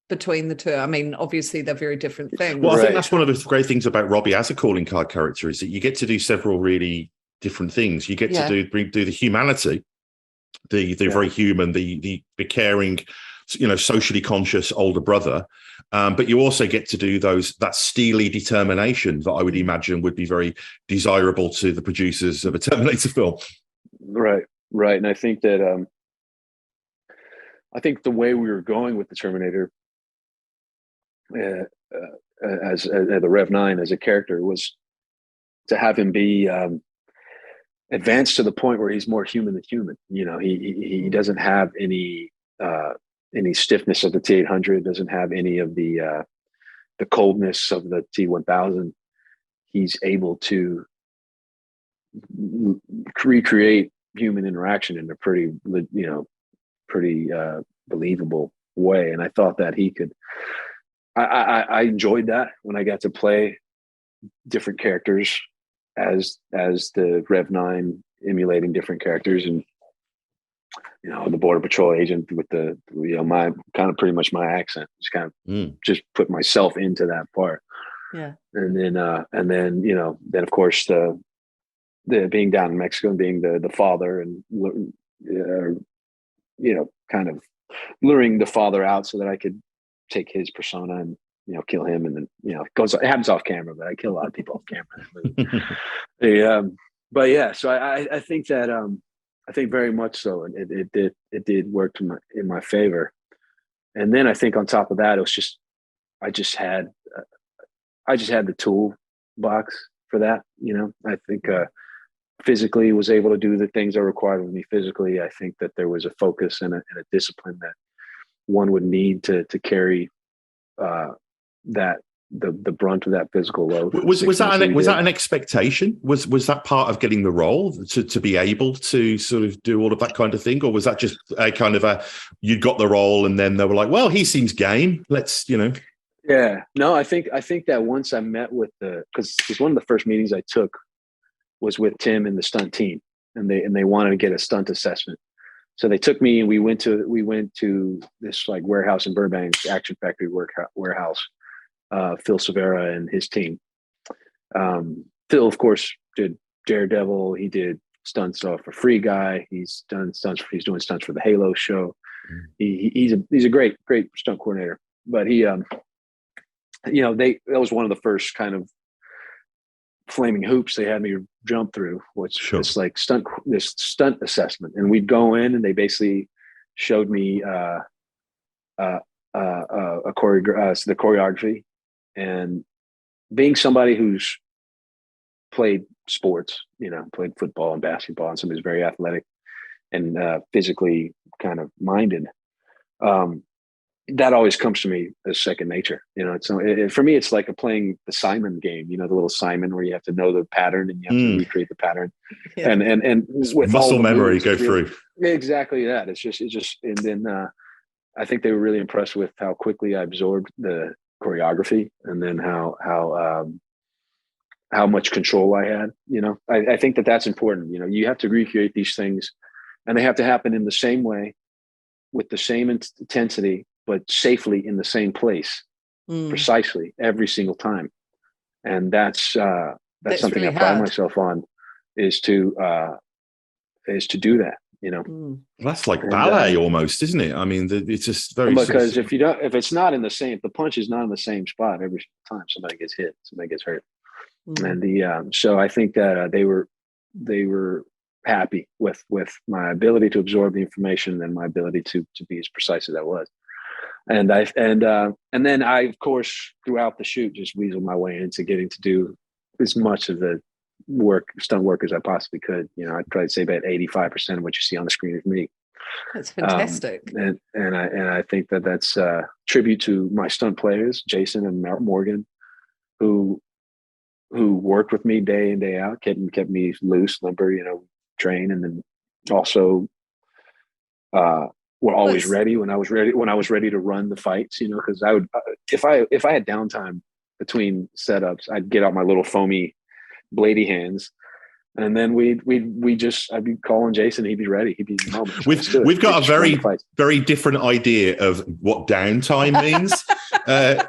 between the two. I mean, obviously they're very different things. Well, I think that's one of the great things about Robbie as a calling card character is that you get to do several really different things. You get to do the humanity, the very human, the caring, you know, socially conscious older brother. But you also get to do that steely determination that I would imagine would be very desirable to the producers of a Terminator film. Right. And I think that I think the way we were going with the Terminator as the Rev 9 as a character was to have him be advanced to the point where he's more human than human. You know, he doesn't have any stiffness of the T-800, doesn't have any of the coldness of the T-1000. He's able to recreate human interaction in a pretty believable way. And I thought that he could, I enjoyed that when I got to play different characters as the Rev 9 emulating different characters. And, you know, the Border Patrol agent with the, you know, my kind of pretty much my accent, just kind of just put myself into that part. Yeah. And then, you know, then of course the being down in Mexico and being the father and, you know, kind of luring the father out so that I could take his persona and, you know, kill him. And then, you know, it happens off camera, but I kill a lot of people off camera. But yeah, so I think that, I think very much so. And it did work in my favor. And then I think on top of that, it was just, I just had the toolbox for that. You know, I think, physically was able to do the things that were required of me physically. I think that there was a focus and a discipline that one would need to carry the brunt of that physical load. Was that an expectation? Was that part of getting the role to be able to sort of do all of that kind of thing, or was that just a kind of you got the role and then they were like, well, he seems game. Let's, you know. Yeah, no, I think that once I met with because it was one of the first meetings I took was with Tim and the stunt team, and they wanted to get a stunt assessment. So they took me and we went to this like warehouse in Burbank, Action Factory warehouse, Phil Severa and his team. Phil, of course, did Daredevil. He did stunts for Free Guy. He's doing stunts for the Halo show. He's a great stunt coordinator. But he, you know, that was one of the first kind of flaming hoops they had me jump through, which this like stunt assessment. And we'd go in and they basically showed me the choreography. And being somebody who's played sports, you know, played football and basketball, and somebody who's very athletic and physically kind of minded, that always comes to me as second nature. You know, for me, it's like playing the Simon game, you know, the little Simon where you have to know the pattern and you have to recreate the pattern. Yeah. And with muscle memory moves, go through. Exactly that. It's just, and then I think they were really impressed with how quickly I absorbed the choreography and then how much control I had. You know, I think that's important. You know, you have to recreate these things and they have to happen in the same way with the same intensity, but safely in the same place, precisely every single time. And that's something really I pride myself on is to do that, you know. That's like ballet almost, isn't it? I mean, it's just very, because if it's not in the same, if the punch is not in the same spot every time, somebody gets hit, somebody gets hurt. And so I think that they were happy with my ability to absorb the information and my ability to be as precise as I was. And then I, of course, throughout the shoot, just weaseled my way into getting to do as much of the stunt work as I possibly could. I'd probably say about 85% of what you see on the screen is me. That's fantastic. And I think that's a tribute to my stunt players, Jason and Morgan, who worked with me day in, day out, kept me loose, limber, train, and then also were always ready when I was ready to run the fights, because I would if I had downtime between setups, I'd get out my little foamy bladey hands. And then I'd be calling Jason. He'd be ready. He'd be, we've got a very different idea of what downtime means.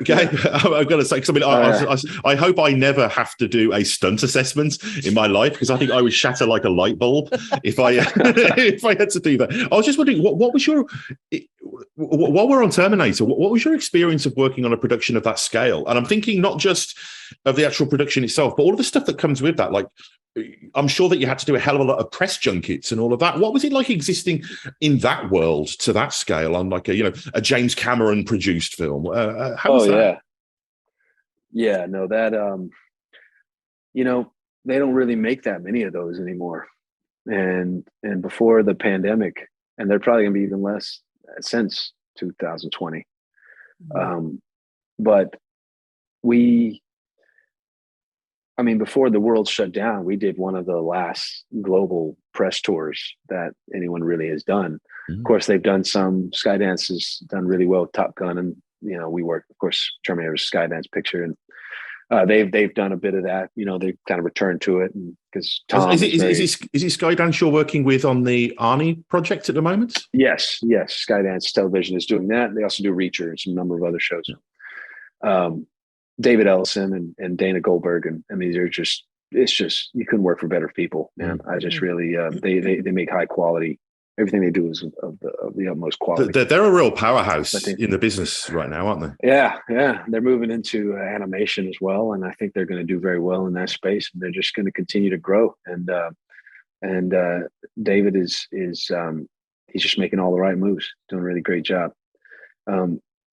Gabe, I've got to say, because I hope I never have to do a stunt assessment in my life, because I think I would shatter like a light bulb if I if I had to do that. I was just wondering, what was your, while we're on Terminator, what was your experience of working on a production of that scale? And I'm thinking not just of the actual production itself, but all of the stuff that comes with that. Like, I'm sure that you had to do a hell of a lot of press junkets and all of that. What was it like existing in that world to that scale on like a James Cameron produced film? How was that? Yeah, no, that they don't really make that many of those anymore. And before the pandemic, and they're probably gonna be even less since 2020. But before the world shut down, we did one of the last global press tours that anyone really has done. Of course, they've done some. Skydance has done really well with Top Gun, and we worked, of course, Terminator's Skydance picture, and they've done a bit of that. They kind of returned to it, because Tom is it Skydance you're working with on the Arnie project at the moment? Yes. Skydance Television is doing that. They also do Reacher and some number of other shows. David Ellison and Dana Goldberg, and it's just you couldn't work for better people, man. I just really they make high quality. Everything they do is of the utmost quality. They're a real powerhouse in the business right now, aren't they? Yeah. They're moving into animation as well, and I think they're going to do very well in that space. And they're just going to continue to grow. And David is he's just making all the right moves, doing a really great job.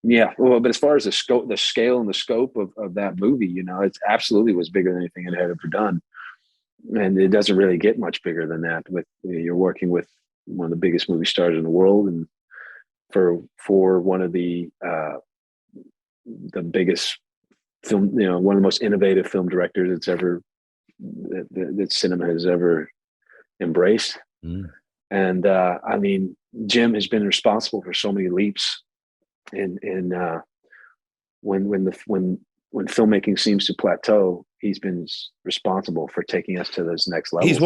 But as far as the scale and the scope of that movie, it absolutely was bigger than anything it had ever done, and it doesn't really get much bigger than that. You're working with one of the biggest movie stars in the world, and for one of the biggest film, one of the most innovative film directors that cinema has ever embraced. And Jim has been responsible for so many leaps. And when filmmaking seems to plateau, he's been responsible for taking us to those next levels.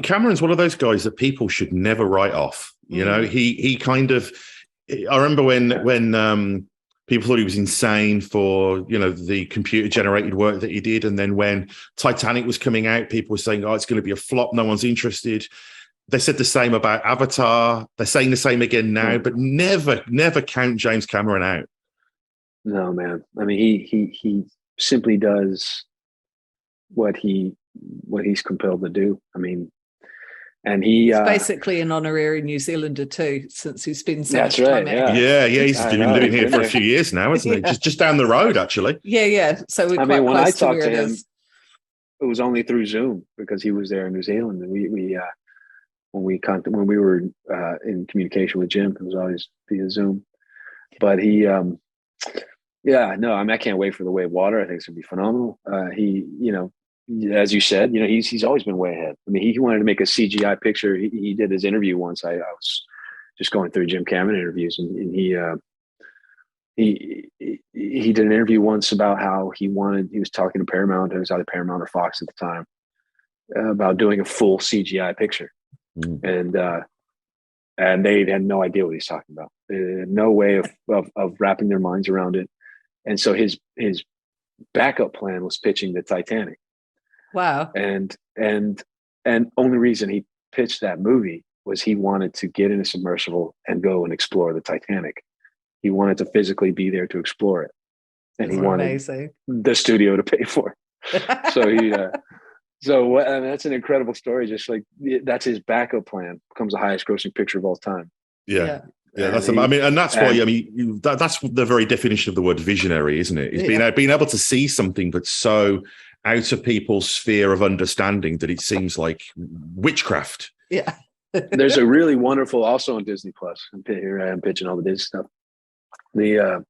Cameron's one of those guys that people should never write off. He kind of. I remember when people thought he was insane for the computer generated work that he did, and then when Titanic was coming out, people were saying, "Oh, it's going to be a flop. No one's interested." They said the same about Avatar. They're saying the same again now, but never count James Cameron out. No, man. He simply does what he's compelled to do. And he's basically an honorary New Zealander too, since he spends so much time out. Yeah. He's been living here for a few years now, hasn't he? Just down the road, actually. Yeah. So we're quite when close I talked to him, is. it was only through Zoom, because he was there in New Zealand, and when we were in communication with Jim, it was always via Zoom. But he, I can't wait for The Way of Water. I think it's gonna be phenomenal. He, as you said, he's always been way ahead. He wanted to make a CGI picture. He did his interview once. I was just going through Jim Cameron interviews, and he did an interview once about how he was talking to Paramount. It was either Paramount or Fox at the time, about doing a full CGI picture. And they had no idea what he's talking about. They had no way of wrapping their minds around it. And so his backup plan was pitching the Titanic. Wow. And only reason he pitched that movie was he wanted to get in a submersible and go and explore the Titanic. He wanted to physically be there to explore it. And he wanted the studio to pay for it. So he, and that's an incredible story. Just like that's his backup plan. Becomes the highest grossing picture of all time. Yeah. That's. I mean, and that's why. I mean, that's the very definition of the word visionary, isn't it? It's being able to see something that's so out of people's sphere of understanding that it seems like witchcraft. Yeah. There's a really wonderful, also on Disney Plus. Here I am pitching all the Disney stuff. The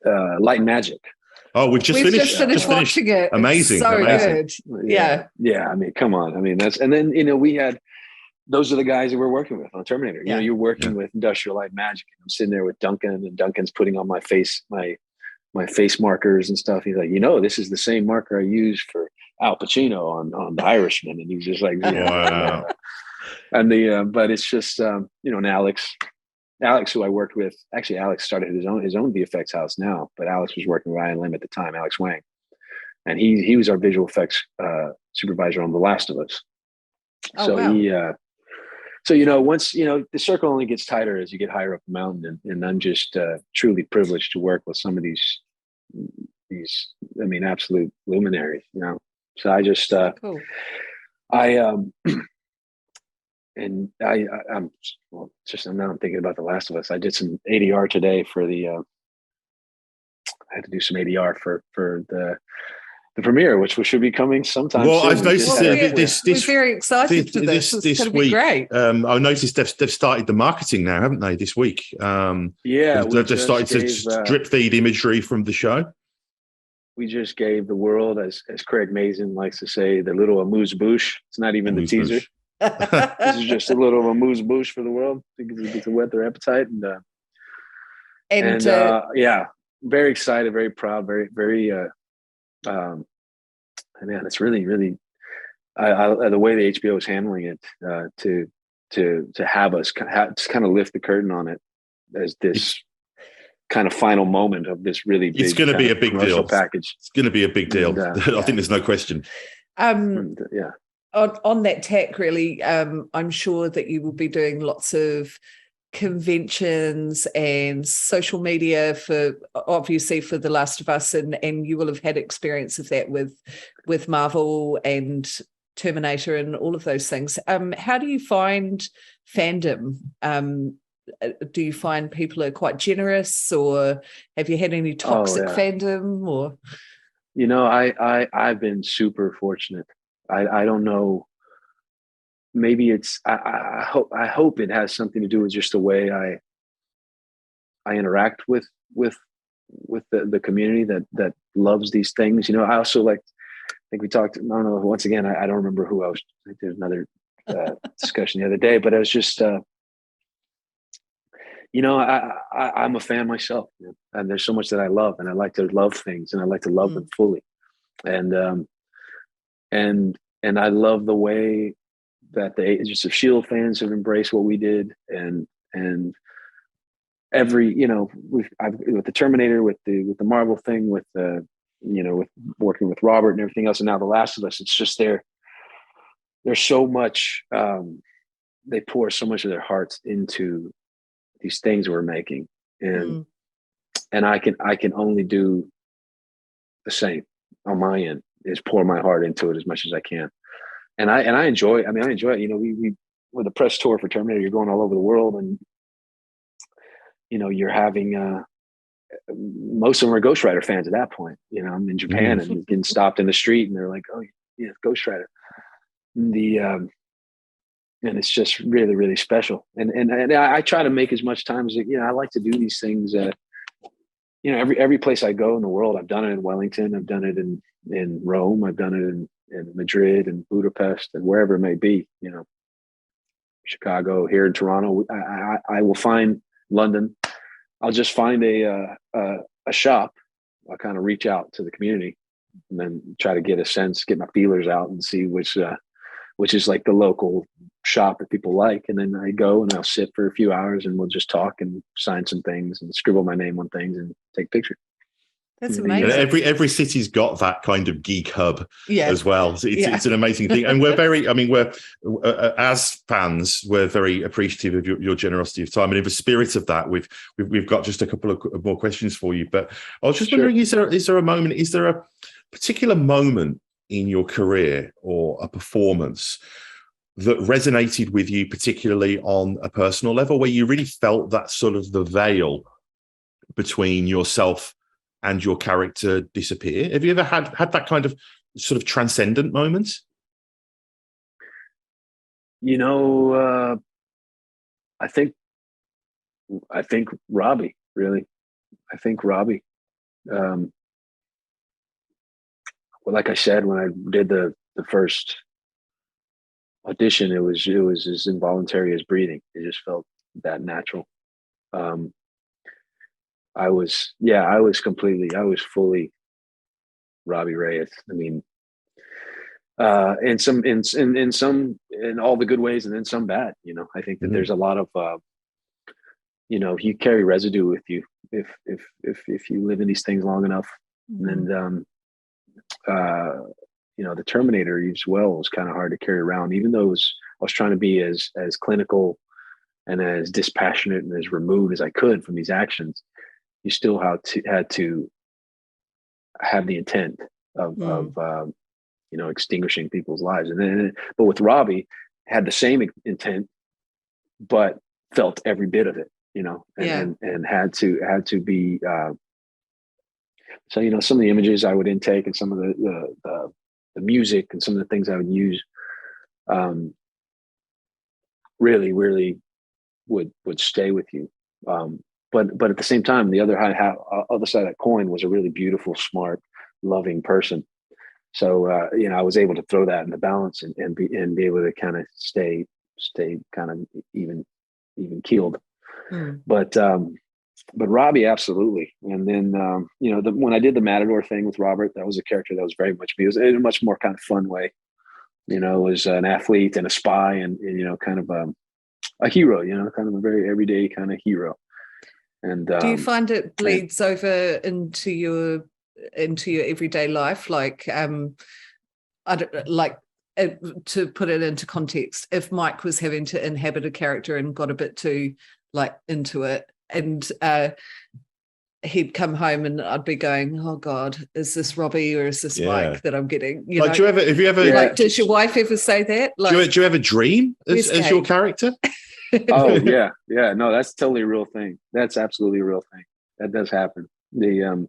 Light and Magic. Oh, we've just finished watching it. Amazing, it's so amazing. Good. Yeah. I mean, come on. I mean, and then we had. Those are the guys that we're working with on Terminator. You know, you're working with Industrial Light and Magic. I'm sitting there with Duncan, and Duncan's putting on my face, my face markers and stuff. He's like, this is the same marker I used for Al Pacino on The Irishman. And he's just like, wow. And but it's just, and Alex, who I worked with, actually Alex started his own VFX house now, but Alex was working with Ryan Lim at the time, Alex Wang. And he was our visual effects supervisor on The Last of Us. So once the circle only gets tighter as you get higher up the mountain, and I'm just truly privileged to work with some of these I mean, absolute luminaries. So I just cool. I'm thinking about The Last of Us. I did some ADR today for I had to do some ADR for the premiere, which should be coming sometime soon. I've noticed we're very excited for this. It's going to be great. I noticed they've started the marketing now, haven't they? This week, they've started to drip feed imagery from the show. We just gave the world, as Craig Mazin likes to say, the little amuse-bouche. It's not even the teaser. This is just a little amuse-bouche for the world to whet their appetite, and very excited, very proud, very. Man, it's really, really the way the HBO is handling it to have us kind of lift the curtain on it as this kind of final moment of this really big. It's going to be a big deal package. It's going to be a big deal. I think there's no question. On that tack, really, I'm sure that you will be doing lots of conventions and social media for The Last of Us, and you will have had experience of that with Marvel and Terminator and all of those things. How do you find fandom? Do you find people are quite generous, or have you had any toxic fandom? Or I've been super fortunate. I don't know. Maybe it's I hope it has something to do with just the way I interact with the community that loves these things. I also I think we talked, I don't know, once again, I don't remember who I was. I think there's another discussion the other day, but it was just I'm a fan myself, and there's so much that I love, and I like to love things, and I like to love them fully, and I love the way that the Agents of S.H.I.E.L.D. fans have embraced what we did, and every with the Terminator, with the Marvel thing, with with working with Robert and everything else, and now The Last of Us. It's just there's so much. They pour so much of their hearts into these things we're making, and I can only do the same on my end, is pour my heart into it as much as I can. And I enjoy it. I enjoy it. We with a press tour for Terminator, you're going all over the world, and you're having most of them are Ghost Rider fans at that point. I'm in Japan and getting stopped in the street, and they're like, "Oh yeah, Ghost Rider." And it's just really, really special. And I try to make as much time as I like to do these things. Every place I go in the world, I've done it in Wellington, I've done it in Rome, I've done it in Madrid and Budapest and wherever it may be, Chicago, here in Toronto. I will find London. I'll just find a shop. I'll kind of reach out to the community and then try to get my feelers out and see which is like the local shop that people like. And then I go and I'll sit for a few hours and we'll just talk and sign some things and scribble my name on things and take pictures. That's amazing. And every city's got that kind of geek hub as well. So it's an amazing thing. And we're as fans, we're very appreciative of your generosity of time. And in the spirit of that, we've got just a couple of more questions for you. But I was just wondering, is there a particular moment in your career or a performance that resonated with you particularly on a personal level, where you really felt that sort of the veil between yourself and your character disappear? Have you ever had that kind of sort of transcendent moment? I think Robbie, really. I think Robbie. Well, like I said, when I did the first audition, it was as involuntary as breathing. It just felt that natural. I was fully Robbie Reyes. I mean, in all the good ways, and then some bad. I think that there's a lot of, you carry residue with you if you live in these things long enough. And the Terminator as well was kind of hard to carry around, even though I was trying to be as clinical and as dispassionate and as removed as I could from these actions. You still had to have the intent of extinguishing people's lives. But with Robbie, had the same intent, but felt every bit of it, and had to be. So some of the images I would intake and some of the music and some of the things I would use, really would stay with you. But at the same time, the other side of that coin was a really beautiful, smart, loving person. So I was able to throw that in the balance and be able to kind of stay kind of even keeled. But Robbie, absolutely. And then when I did the Matador thing with Robert, that was a character that was very much me. It was in a much more kind of fun way. It was an athlete and a spy and kind of a hero. Kind of a very everyday kind of hero. And do you find it bleeds over into your everyday life? Like, to put it into context, if Mike was having to inhabit a character and got a bit too into it, and he'd come home and I'd be going, oh God, is this Robbie or is this Mike that I'm getting? Do you ever does your wife ever say that? Do you ever dream as your character? Oh yeah. No, that's totally a real thing. That's absolutely a real thing. That does happen. The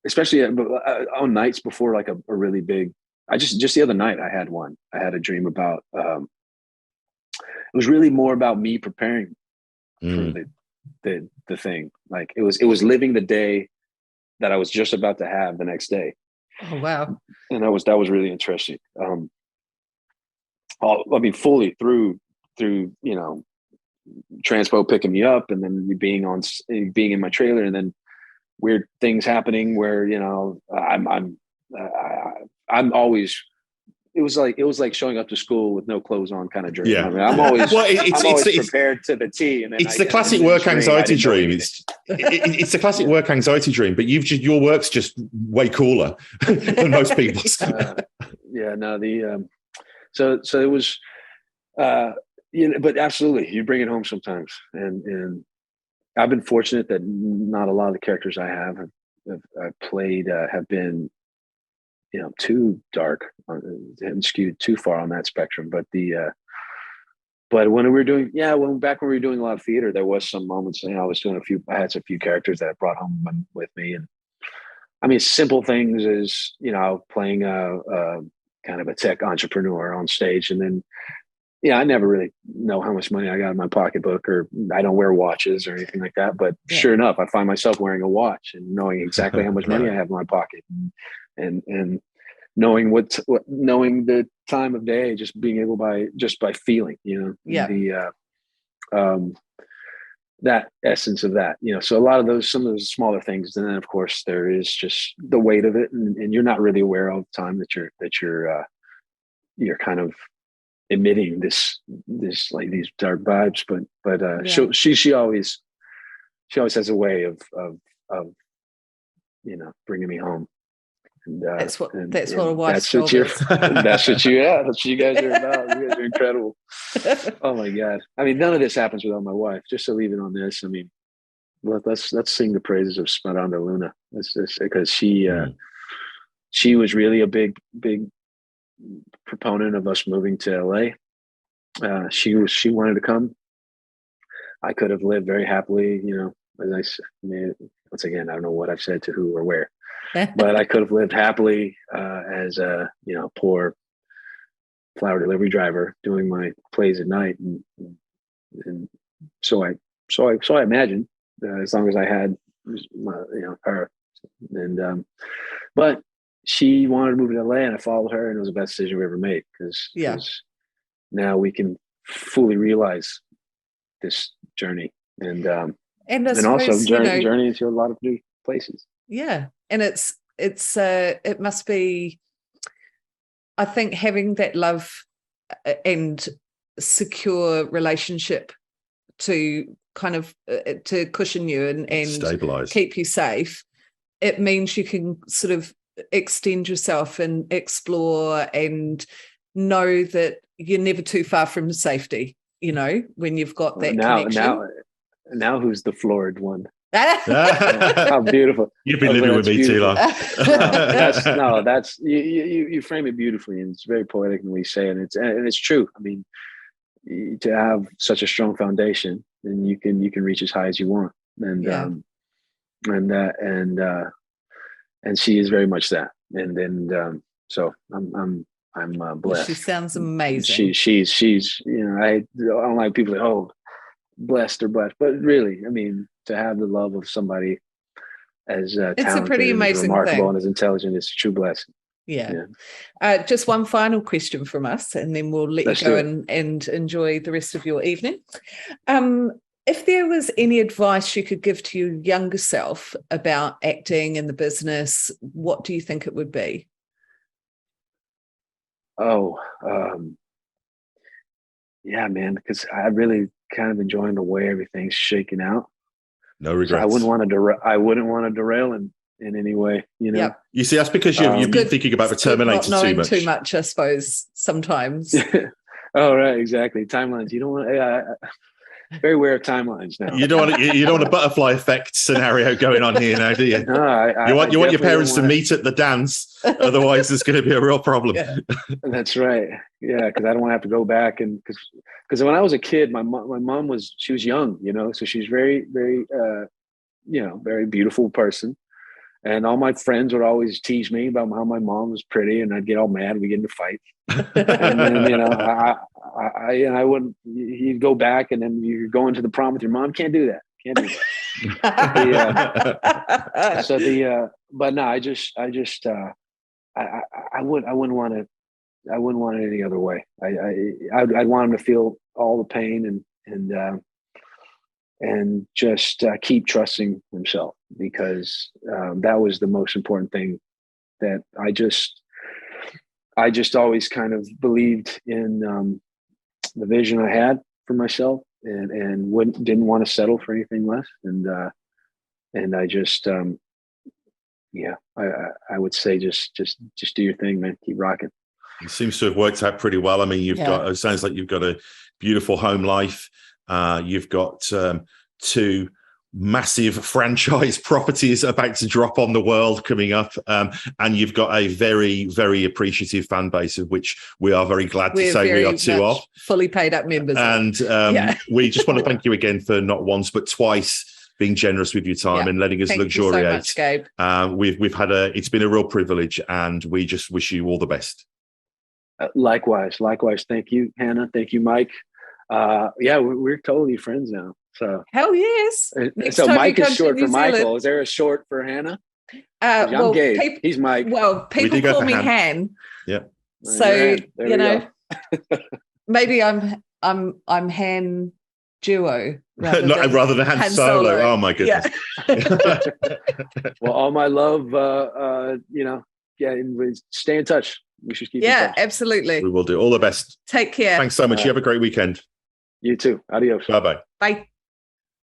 especially on nights before a really big. I just the other night I had a dream about. It was really more about me preparing for the thing. Like it was living the day that I was just about to have the next day. Oh wow! And that was really interesting. Fully through Transpo picking me up, and then being in my trailer, and then weird things happening where I'm always. It was like showing up to school with no clothes on, kind of dream. Yeah. I mean, I'm always prepared to the T. And then it's the classic work anxiety dream. It's the classic work anxiety dream, but your work's just way cooler than most people's. So it was, but absolutely, you bring it home sometimes. And I've been fortunate that not a lot of the characters I have played have been, too dark and skewed too far on that spectrum. But but when we were doing, when we were doing a lot of theater, there was some moments, I had a few characters that I brought home with me. And I mean, simple things as, playing a kind of a tech entrepreneur on stage. And then, I never really know how much money I got in my pocketbook, or I don't wear watches or anything like that. But sure enough, I find myself wearing a watch and knowing exactly how much money I have in my pocket, and knowing knowing the time of day, just being able by feeling, that essence of that, so a lot of some of those smaller things. And then of course there is just the weight of it, and you're not really aware all the time that you're kind of emitting this like these dark vibes, but she always has a way of bringing me home. And that's what a wife's job is. That's what you guys are about. You guys are incredible. Oh my God. I mean, none of this happens without my wife. Just to leave it on this. I mean, let's sing the praises of Gabriel Luna. That's just because she was really a big proponent of us moving to LA. She wanted to come. I could have lived very happily, as once again, I don't know what I've said to who or where, but I could have lived happily as a poor flower delivery driver doing my plays at night, and so I imagined as long as I had her, and but she wanted to move to LA, and I followed her, and it was the best decision we ever made because now we can fully realize this journey and also journey into a lot of new places. Yeah, and it must be, I think, having that love and secure relationship to kind of to cushion you and stabilize, keep you safe. It means you can sort of extend yourself and explore and know that you're never too far from safety, when you've got that connection. Now who's the floored one? How beautiful. You've been living with me beautiful. Too long. That's you frame it beautifully, and it's very poetic when we say it, and it's true. I mean, to have such a strong foundation, then you can reach as high as you want, and she is very much that, and so I'm blessed. She sounds amazing. She's I don't like people that blessed or blessed, but really, I mean, to have the love of somebody as talented, it's a pretty amazing and remarkable, thing, and as intelligent, is a true blessing. Yeah. Just one final question from us, and then we'll let you go and enjoy the rest of your evening. If there was any advice you could give to your younger self about acting in the business, what do you think it would be? Yeah, man, because I really kind of enjoying the way everything's shaking out. No regrets. So I wouldn't want to derail in any way, Yep. You see, that's because you've been thinking about the Terminator too much, I suppose, sometimes. Oh, right, exactly. Timelines. You don't want very aware of timelines now. You don't want a butterfly effect scenario going on here now, do you? No, you want your parents to meet at the dance, otherwise there's going to be a real problem. Yeah. That's right. Yeah, because I don't want to have to go back, and because when I was a kid, my mom was young, so she's very, very, very beautiful person. And all my friends would always tease me about how my mom was pretty, and I'd get all mad. We get into fights, and then I wouldn't. You'd go back, and then you're going to the prom with your mom. Can't do that. But no, I wouldn't want it any other way. I'd want him to feel all the pain and just keep trusting himself, because that was the most important thing. That I just always kind of believed in the vision I had for myself, and didn't want to settle for anything less. And I just I would say just do your thing, man. Keep rocking. It seems to have worked out pretty well. I mean, it sounds like you've got a beautiful home life. You've got 2 massive franchise properties about to drop on the world coming up, and you've got a very, very appreciative fan base, of which we are very glad to say we are 2 of. Fully paid up members. And we just want to thank you again for not once but twice being generous with your time and letting us luxuriate. Thank you so much, Gabe. We've had it's been a real privilege, and we just wish you all the best. Likewise. Thank you, Hannah. Thank you, Mike. We're totally friends now. So hell yes. So Mike is short for Michael. Is there a short for Hannah? I'm Gabe. He's Mike. Well, people call me Han. Yeah. So maybe I'm Han Duo rather than Han Solo. Oh my goodness. Yeah. Well, all my love. Stay in touch. We should keep in touch. Absolutely. We will do. All the best. Take care. Thanks so much. You have a great weekend. You too. Adios. Bye-bye. Bye.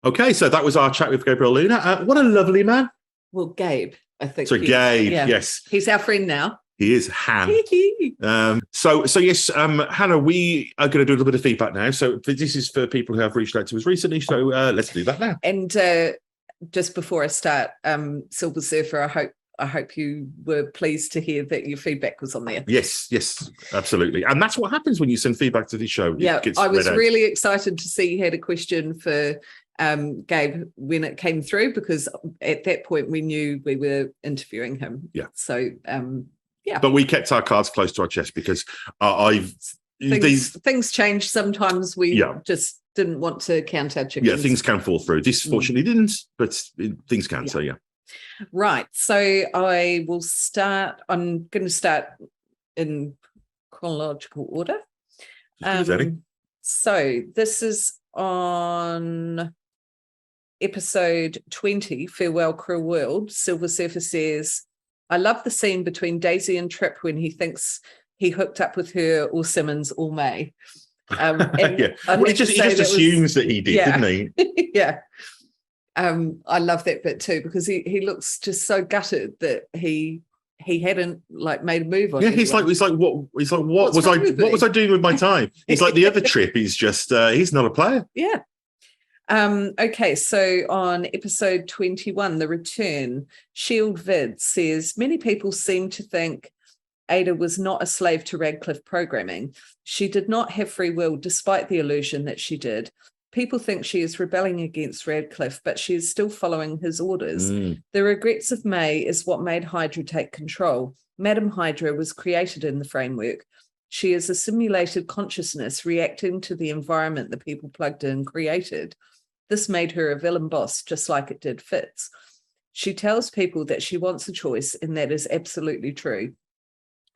Okay, so that was our chat with Gabriel Luna. What a lovely man. Well, Gabe, I think. So Gabe, yes. He's our friend now. He is Han. So yes, Hannah, we are going to do a little bit of feedback now. So this is for people who have reached out to us recently. So let's do that now. And just before I start, Silver Surfer, I hope you were pleased to hear that your feedback was on there. Yes, absolutely. And that's what happens when you send feedback to the show. Yeah, I was really excited to see you had a question for Gabe when it came through, because at that point we knew we were interviewing him. Yeah. So, yeah. But we kept our cards close to our chest because things change. Sometimes we just didn't want to count our chickens. Yeah, things can fall through. This fortunately didn't, but things can. Yeah. So, yeah. Right. So I will start. I'm going to start in chronological order. So this is on episode 20, Farewell Cruel World. Silver Surfer says, I love the scene between Daisy and Trip when he thinks he hooked up with her or Simmons or May. He just assumes that he did, didn't he? Yeah. I love that bit too, because he looks just so gutted that he hadn't made a move on. Yeah, he's like what was I doing with my time? He's like the other Trip. He's just he's not a player. Yeah. Okay, so on episode 21, The Return, S.H.I.E.L.D. Vid says, many people seem to think Ada was not a slave to Radcliffe programming. She did not have free will, despite the illusion that she did. People think she is rebelling against Radcliffe, but she is still following his orders. The regrets of May is what made Hydra take control. Madam Hydra was created in the framework. She is a simulated consciousness reacting to the environment the people plugged in created. This made her a villain boss, just like it did Fitz. She tells people that she wants a choice, and that is absolutely true.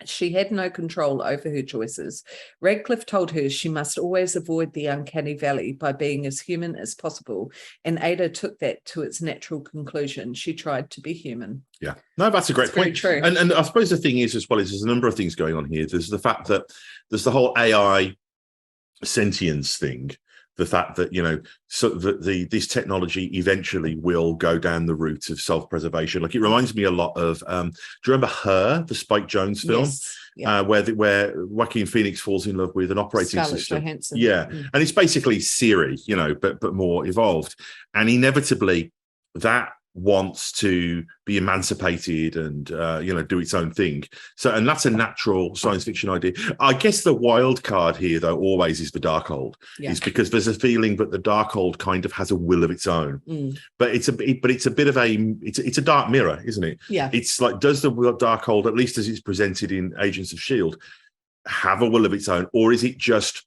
She had no control over her choices. Radcliffe told her she must always avoid the uncanny valley by being as human as possible, and Ada took that to its natural conclusion. She tried to be human. Yeah, no, that's a great point. True. And I suppose the thing is, as well, is there's a number of things going on here. There's the fact that there's the whole AI sentience thing. The fact that, so that this technology eventually will go down the route of self-preservation. Like, it reminds me a lot of, do you remember Her, the Spike Jonze film? Yes. Yeah. Where Joaquin Phoenix falls in love with an operating Scarlett system. Johansson. Yeah. And it's basically Siri, but more evolved. And inevitably that wants to be emancipated and do its own thing. So, and that's a natural science fiction idea. I guess the wild card here, though, always is the Darkhold. Is because there's a feeling that the Darkhold kind of has a will of its own. But it's a bit of it's a dark mirror, isn't it? Yeah. It's like, does the Darkhold, at least as it's presented in Agents of S.H.I.E.L.D., have a will of its own, or is it just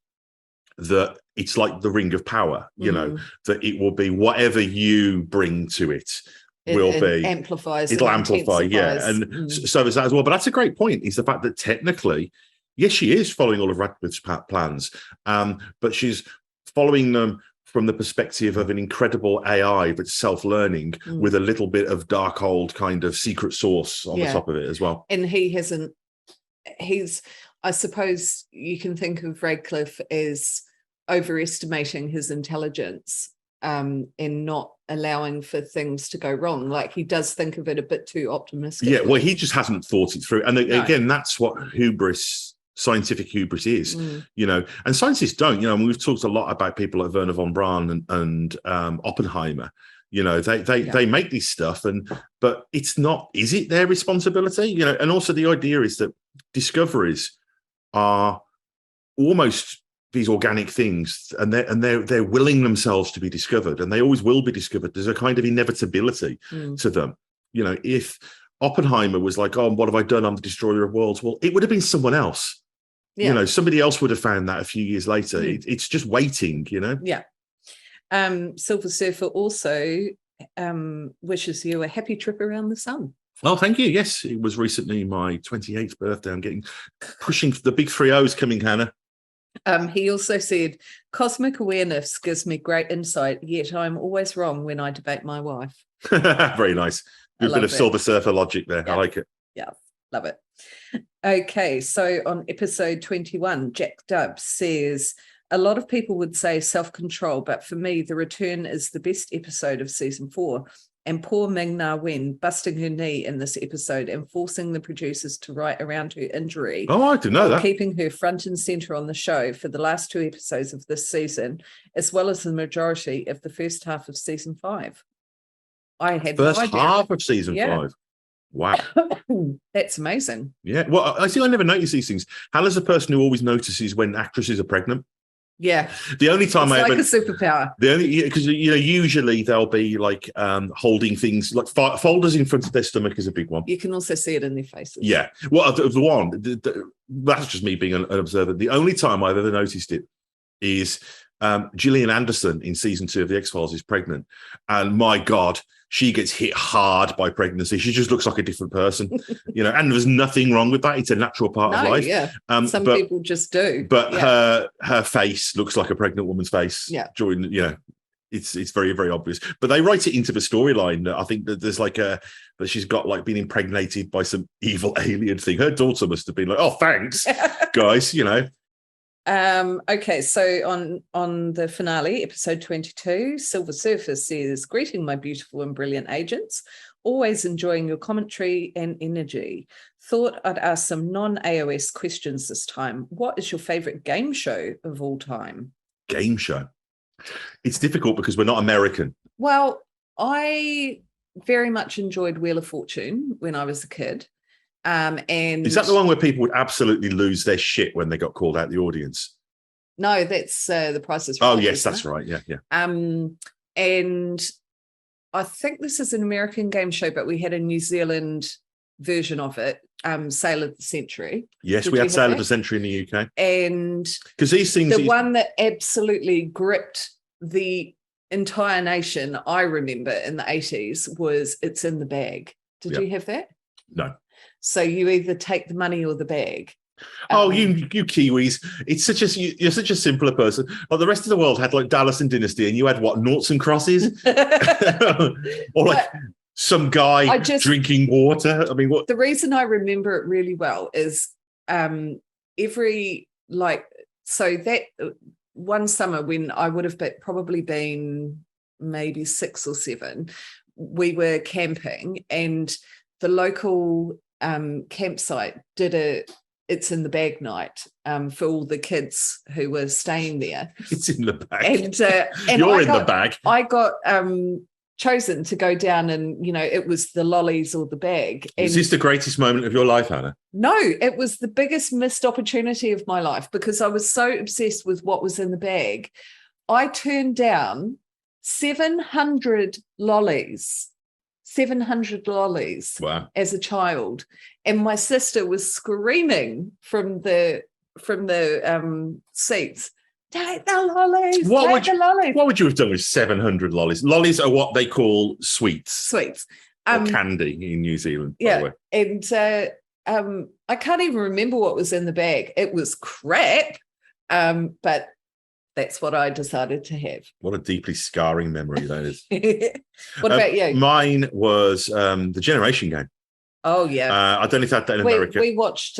that it's like the ring of power, that it will be whatever you bring to it will be amplifies. It'll amplify, yeah. And so there's that as well. But that's a great point, is the fact that technically, yes, she is following all of Radcliffe's plans, but she's following them from the perspective of an incredible AI that's self-learning with a little bit of Darkhold kind of secret source on the top of it as well. And I suppose you can think of Radcliffe as overestimating his intelligence and not allowing for things to go wrong. Like, he does think of it a bit too optimistic. Yeah, well, he just hasn't thought it through. And again, that's what scientific hubris is, and scientists don't, and we've talked a lot about people like Werner von Braun and Oppenheimer. They make this stuff, but it's not, is it their responsibility? And also the idea is that discoveries are almost these organic things, and they're willing themselves to be discovered, and they always will be discovered. There's a kind of inevitability to them. If Oppenheimer was like, oh, what have I done? I'm the destroyer of worlds. Well, it would have been someone else. Yeah. Somebody else would have found that a few years later. It's just waiting, Yeah. Silver Surfer also wishes you a happy trip around the sun. Oh, thank you. Yes, it was recently my 28th birthday. I'm pushing the big 3-0s coming, Hannah. He also said, cosmic awareness gives me great insight, yet I'm always wrong when I debate my wife. Very nice. Good bit of Silver Surfer logic there. Yeah. I like it. Yeah, love it. Okay, so on episode 21, Jack Dubb says, a lot of people would say self-control, but for me, The Return is the best episode of season 4. and poor Ming Na Wen busting her knee in this episode and forcing the producers to write around her injury. Oh, I didn't know that. Keeping her front and center on the show for the last 2 episodes of this season, as well as the majority of the first half of season 5. I had first no idea. Half of season 5. Wow. That's amazing. Yeah. Well, I see. I never notice these things. Hannah's the person who always notices when actresses are pregnant. Yeah. The only time it's I like ever, a superpower. The only, because usually they'll be like holding things like folders in front of their stomach is a big one. You can also see it in their faces. Yeah. Well, the one that's just me being an observer. The only time I've ever noticed it is Gillian Anderson in season 2 of The X-Files is pregnant, and my God, she gets hit hard by pregnancy. She just looks like a different person, and there's nothing wrong with that. It's a natural part of life. Yeah. Some people just do. But her face looks like a pregnant woman's face. Yeah. During, it's very, very obvious. But they write it into the storyline. I think that there's that she's got like been impregnated by some evil alien thing. Her daughter must have been like, oh, thanks, guys, Okay, so on the finale, episode 22, Silver Surfer says, "Greeting my beautiful and brilliant agents. Always enjoying your commentary and energy. Thought I'd ask some non-AOS questions this time. What is your favorite game show of all time?" Game show? It's difficult because we're not American. Well, I very much enjoyed Wheel of Fortune when I was a kid. And is that the one where people would absolutely lose their shit when they got called out the audience? No, that's The Price is Right. Oh, yes, that's right. Yeah. And I think this is an American game show, but we had a New Zealand version of it, Sale of the Century. Yes, we had Sale of the Century in the UK. And because these things, one that absolutely gripped the entire nation, I remember in the 80s, was It's in the Bag. Did you have that? No. So you either take the money or the bag. Oh, you Kiwis! You're such a simpler person. Like the rest of the world had like Dallas and Dynasty, and you had what, noughts and crosses, or like some guy drinking water. I mean, what? The reason I remember it really well is that one summer when I would have probably been maybe 6 or 7, we were camping, and the local campsite did It's in the Bag night for all the kids who were staying there. It's in the bag. And you're in the bag. I got chosen to go down, and it was the lollies or the bag. Is this the greatest moment of your life, Hannah? No, it was the biggest missed opportunity of my life because I was so obsessed with what was in the bag. I turned down 700 lollies. 700 lollies. Wow. As a child, and my sister was screaming from the seats, "Take the lollies! Take the lollies!" What would you have done with 700 lollies? Lollies are what they call sweets, or candy in New Zealand. Yeah, by the way. And I can't even remember what was in the bag. It was crap, but that's what I decided to have. What a deeply scarring memory that is. What about you? Mine was the Generation Game. Oh, yeah. I don't know if that in America. We watched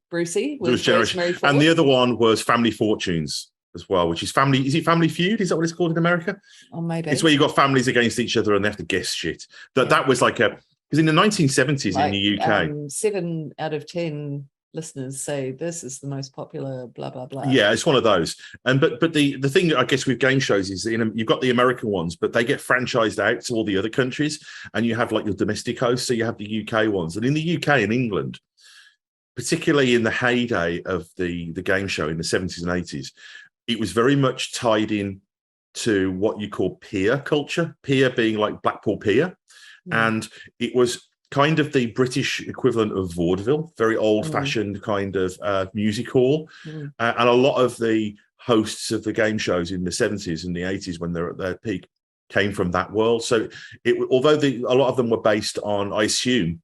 Brucey with Rosemary Ford. And the other one was Family Fortunes as well, which is Family. Is it Family Feud? Is that what it's called in America? Oh, maybe. It's where you got families against each other and they have to guess shit. That was like because in the 1970s in the UK. 7 out of 10 listeners say this is the most popular blah blah blah. Yeah, it's one of those. And but the thing I guess with game shows is you've got the American ones, but they get franchised out to all the other countries, and you have like your domestic hosts. So you have the UK ones, and in the UK and England, particularly in the heyday of the game show in the 70s and 80s, it was very much tied in to what you call peer culture. Peer being like Blackpool Pier, and it was kind of the British equivalent of vaudeville, very old-fashioned kind of music hall. And a lot of the hosts of the game shows in the 70s and the 80s when they're at their peak came from that world. So although a lot of them were based on, I assume,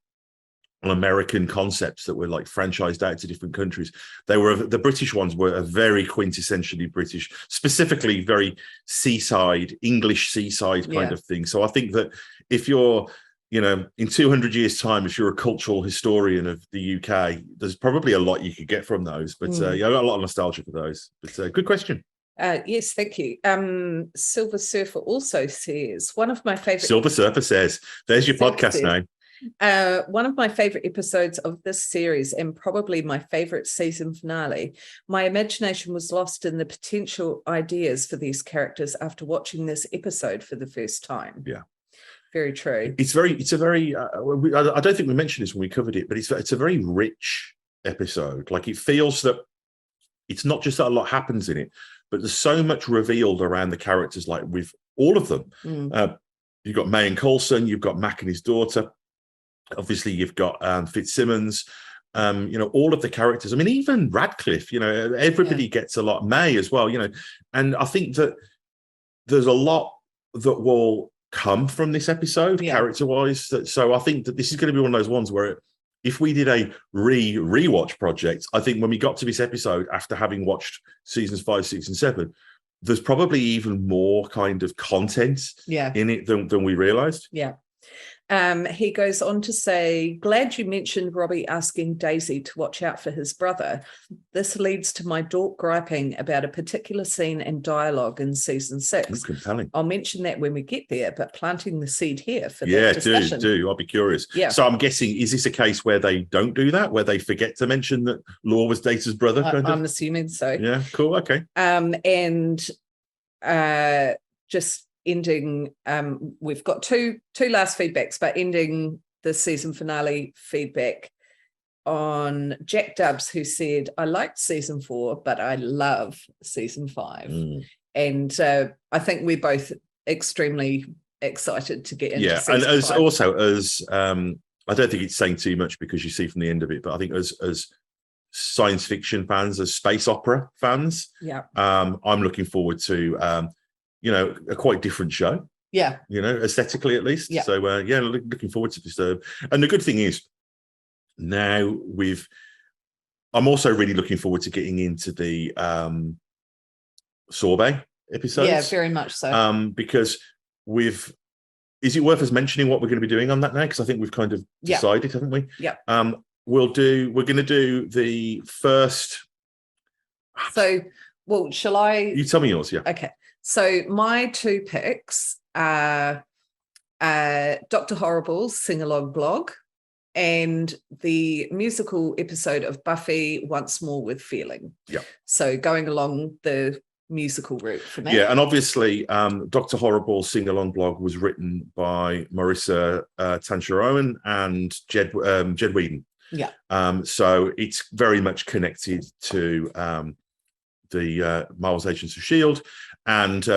on American concepts that were like franchised out to different countries, the British ones were a very quintessentially British, specifically very seaside, English seaside kind of thing. So I think that if you're in 200 years' time, if you're a cultural historian of the UK, there's probably a lot you could get from those. But I got a lot of nostalgia for those. But good question. Yes, thank you. Silver Surfer also says, one of my favorite... Silver Surfer says, there's your podcast name. One of my favorite episodes of this series, and probably my favorite season finale, my imagination was lost in the potential ideas for these characters after watching this episode for the first time. Yeah. Very true. It's a very, I don't think we mentioned this when we covered it, but it's a very rich episode. Like, it feels that it's not just that a lot happens in it, but there's so much revealed around the characters, like with all of them. You've got May and Coulson, you've got Mac and his daughter. Obviously, you've got Fitzsimmons, all of the characters. I mean, even Radcliffe, everybody gets a lot. May as well, and I think that there's a lot that will come from this episode, character-wise. So I think that this is going to be one of those ones where if we did a rewatch project, I think when we got to this episode, after having watched seasons 5, 6, and 7, there's probably even more kind of content in it than we realized. Yeah. He goes on to say, glad you mentioned Robbie asking Daisy to watch out for his brother. This leads to my dork griping about a particular scene and dialogue in season 6. Compelling. I'll mention that when we get there, but planting the seed here for that discussion. do. I'll be curious. Yeah. So I'm guessing, is this a case where they don't do that, where they forget to mention that Law was Data's brother? I'm assuming so. Yeah, cool, okay. And just ending, we've got two last feedbacks, but ending the season finale feedback on Jack Dubs, who said, I liked season 4, but I love season 5. And I think we're both extremely excited to get into season 5. And as I don't think it's saying too much because you see from the end of it, but I think as science fiction fans, as space opera fans, I'm looking forward to a quite different show. Yeah. Aesthetically at least. Yeah. So looking forward to this. And the good thing is, now I'm also really looking forward to getting into the Sorbet episodes. Yeah, very much so. Because is it worth us mentioning what we're going to be doing on that now? Because I think we've kind of decided, haven't we? Yeah. We're going to do the first. So, shall I? You tell me yours, yeah. Okay. So my 2 picks are Dr. Horrible's sing-along blog and the musical episode of Buffy Once More with Feeling. Yeah. So going along the musical route for me. Yeah, and obviously Dr. Horrible's sing-along blog was written by Marissa Tancher-Owen and Jed Whedon. Yeah. So it's very much connected to the Marvel's Agents of S.H.I.E.L.D. And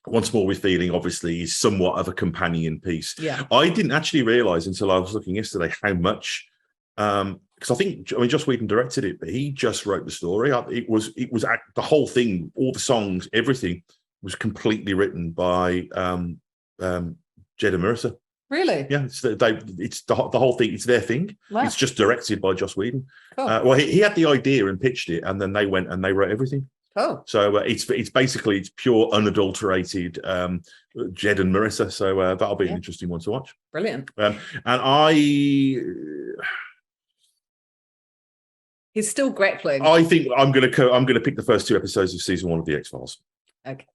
Once More with Feeling, obviously, is somewhat of a companion piece. Yeah. I didn't actually realise until I was looking yesterday how much, because Joss Whedon directed it, but he just wrote the story. It was the whole thing, all the songs, everything was completely written by Jed and Marissa. Really? Yeah, it's the whole thing. It's their thing. Wow. It's just directed by Joss Whedon. Cool. He had the idea and pitched it, and then they went and they wrote everything. Oh, so it's basically pure unadulterated Jed and Marissa. So that'll be an interesting one to watch. Brilliant. And he's still grappling. I think I'm going to pick the first 2 episodes of season 1 of the X-Files. Okay.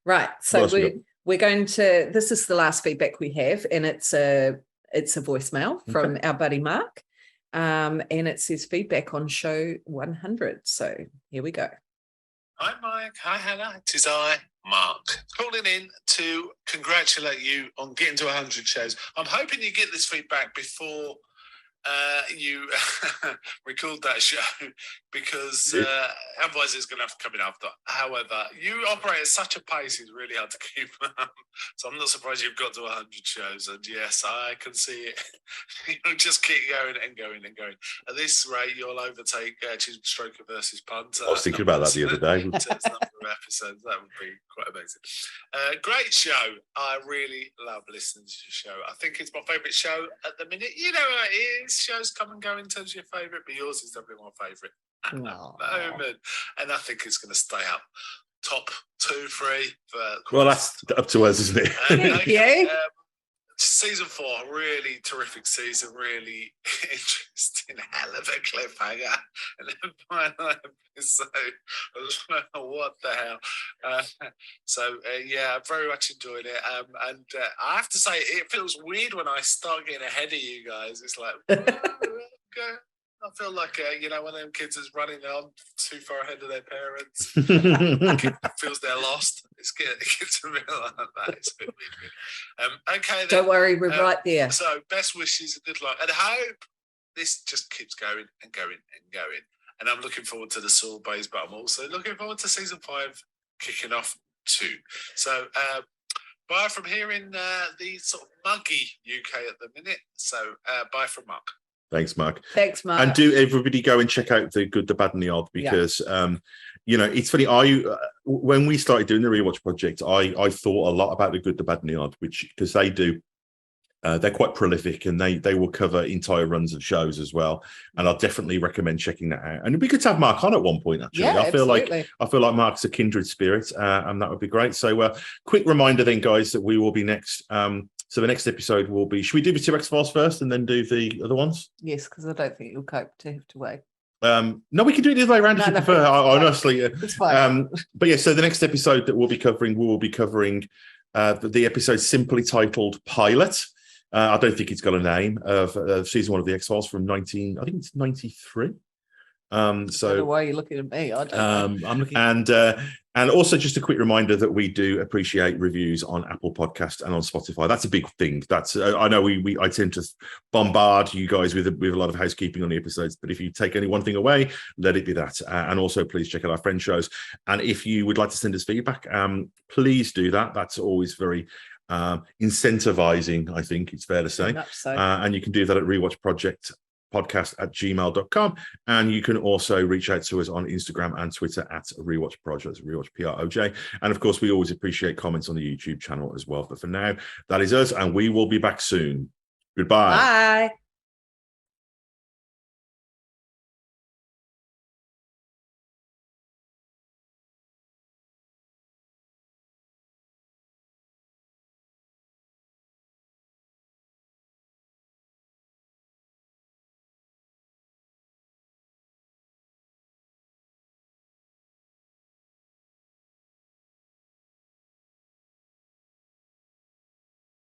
Right. So we're going to. This is the last feedback we have, and it's a voicemail from our buddy Mark. And it says feedback on show 100. So here we go. Hi, Mike. Hi, Hannah. It is I, Mark, calling in to congratulate you on getting to 100 shows. I'm hoping you get this feedback before you record that show, because otherwise it's going to have to come in after. However, you operate at such a pace, it's really hard to keep up. So I'm not surprised you've got to 100 shows. And yes, I can see it. You'll just keep going and going and going. At this rate, you'll overtake Stroker versus Punt. I was thinking about that the other day. In terms of number of episodes, that would be quite amazing. Great show. I really love listening to your show. I think it's my favourite show at the minute. You know how it is. Shows come and go in terms of your favourite, but yours is definitely my favourite at the moment. And I think it's going to stay up top 2, 3. Well, that's up to us, isn't it? Thank you. season 4, really terrific season, really interesting, hell of a cliffhanger. And then final episode, what the hell? Yeah, I very much enjoyed it. And I have to say, it feels weird when I start getting ahead of you guys. It's like, okay. I feel like, one of them kids is running on too far ahead of their parents. Feels they're lost. It gets a bit like that. It's a bit weird. Okay, then. Don't worry, we're right there. So, best wishes and good luck. And I hope this just keeps going and going and going. And I'm looking forward to the sorbets, but I'm also looking forward to season 5 kicking off too. So, bye from here in the sort of muggy UK at the minute. So, bye from Mark. Thanks, Mark. Thanks, Mark. And do everybody go and check out The Good, the Bad, and the Odd, because it's funny. When we started doing the Rewatch Project, I thought a lot about The Good, the Bad, and the Odd, because they do. They're quite prolific, and they will cover entire runs of shows as well. And I'll definitely recommend checking that out. And it'd be good to have Mark on at one point. Actually, yeah, I feel like Mark's a kindred spirit, and that would be great. So, quick reminder then, guys, that we will be next. So the next episode will be. Should we do the 2 X-Files first and then do the other ones? Yes, because I don't think you'll cope to have to wait. No, we can do it the other way around if you prefer. Honestly, it's fine. But yeah, so the next episode that we will be covering the episode simply titled Pilot. I don't think it's got a name, of season 1 of the X-Files from 93. I don't know why you're looking at me. I don't know. I'm looking, and also just a quick reminder that we do appreciate reviews on Apple Podcast and on Spotify. That's a big thing. That's I know I tend to bombard you guys with a lot of housekeeping on the episodes, but if you take any one thing away, let it be that. And also, please check out our friend shows. And if you would like to send us feedback, please do that. That's always very incentivizing, I think it's fair to say. So. And you can do that at rewatchprojectpodcast@gmail.com, and you can also reach out to us on Instagram and Twitter at Rewatch Project, Rewatch PROJ. And of course, we always appreciate comments on the YouTube channel as well. But for now, that is us, and we will be back soon. Goodbye. Bye.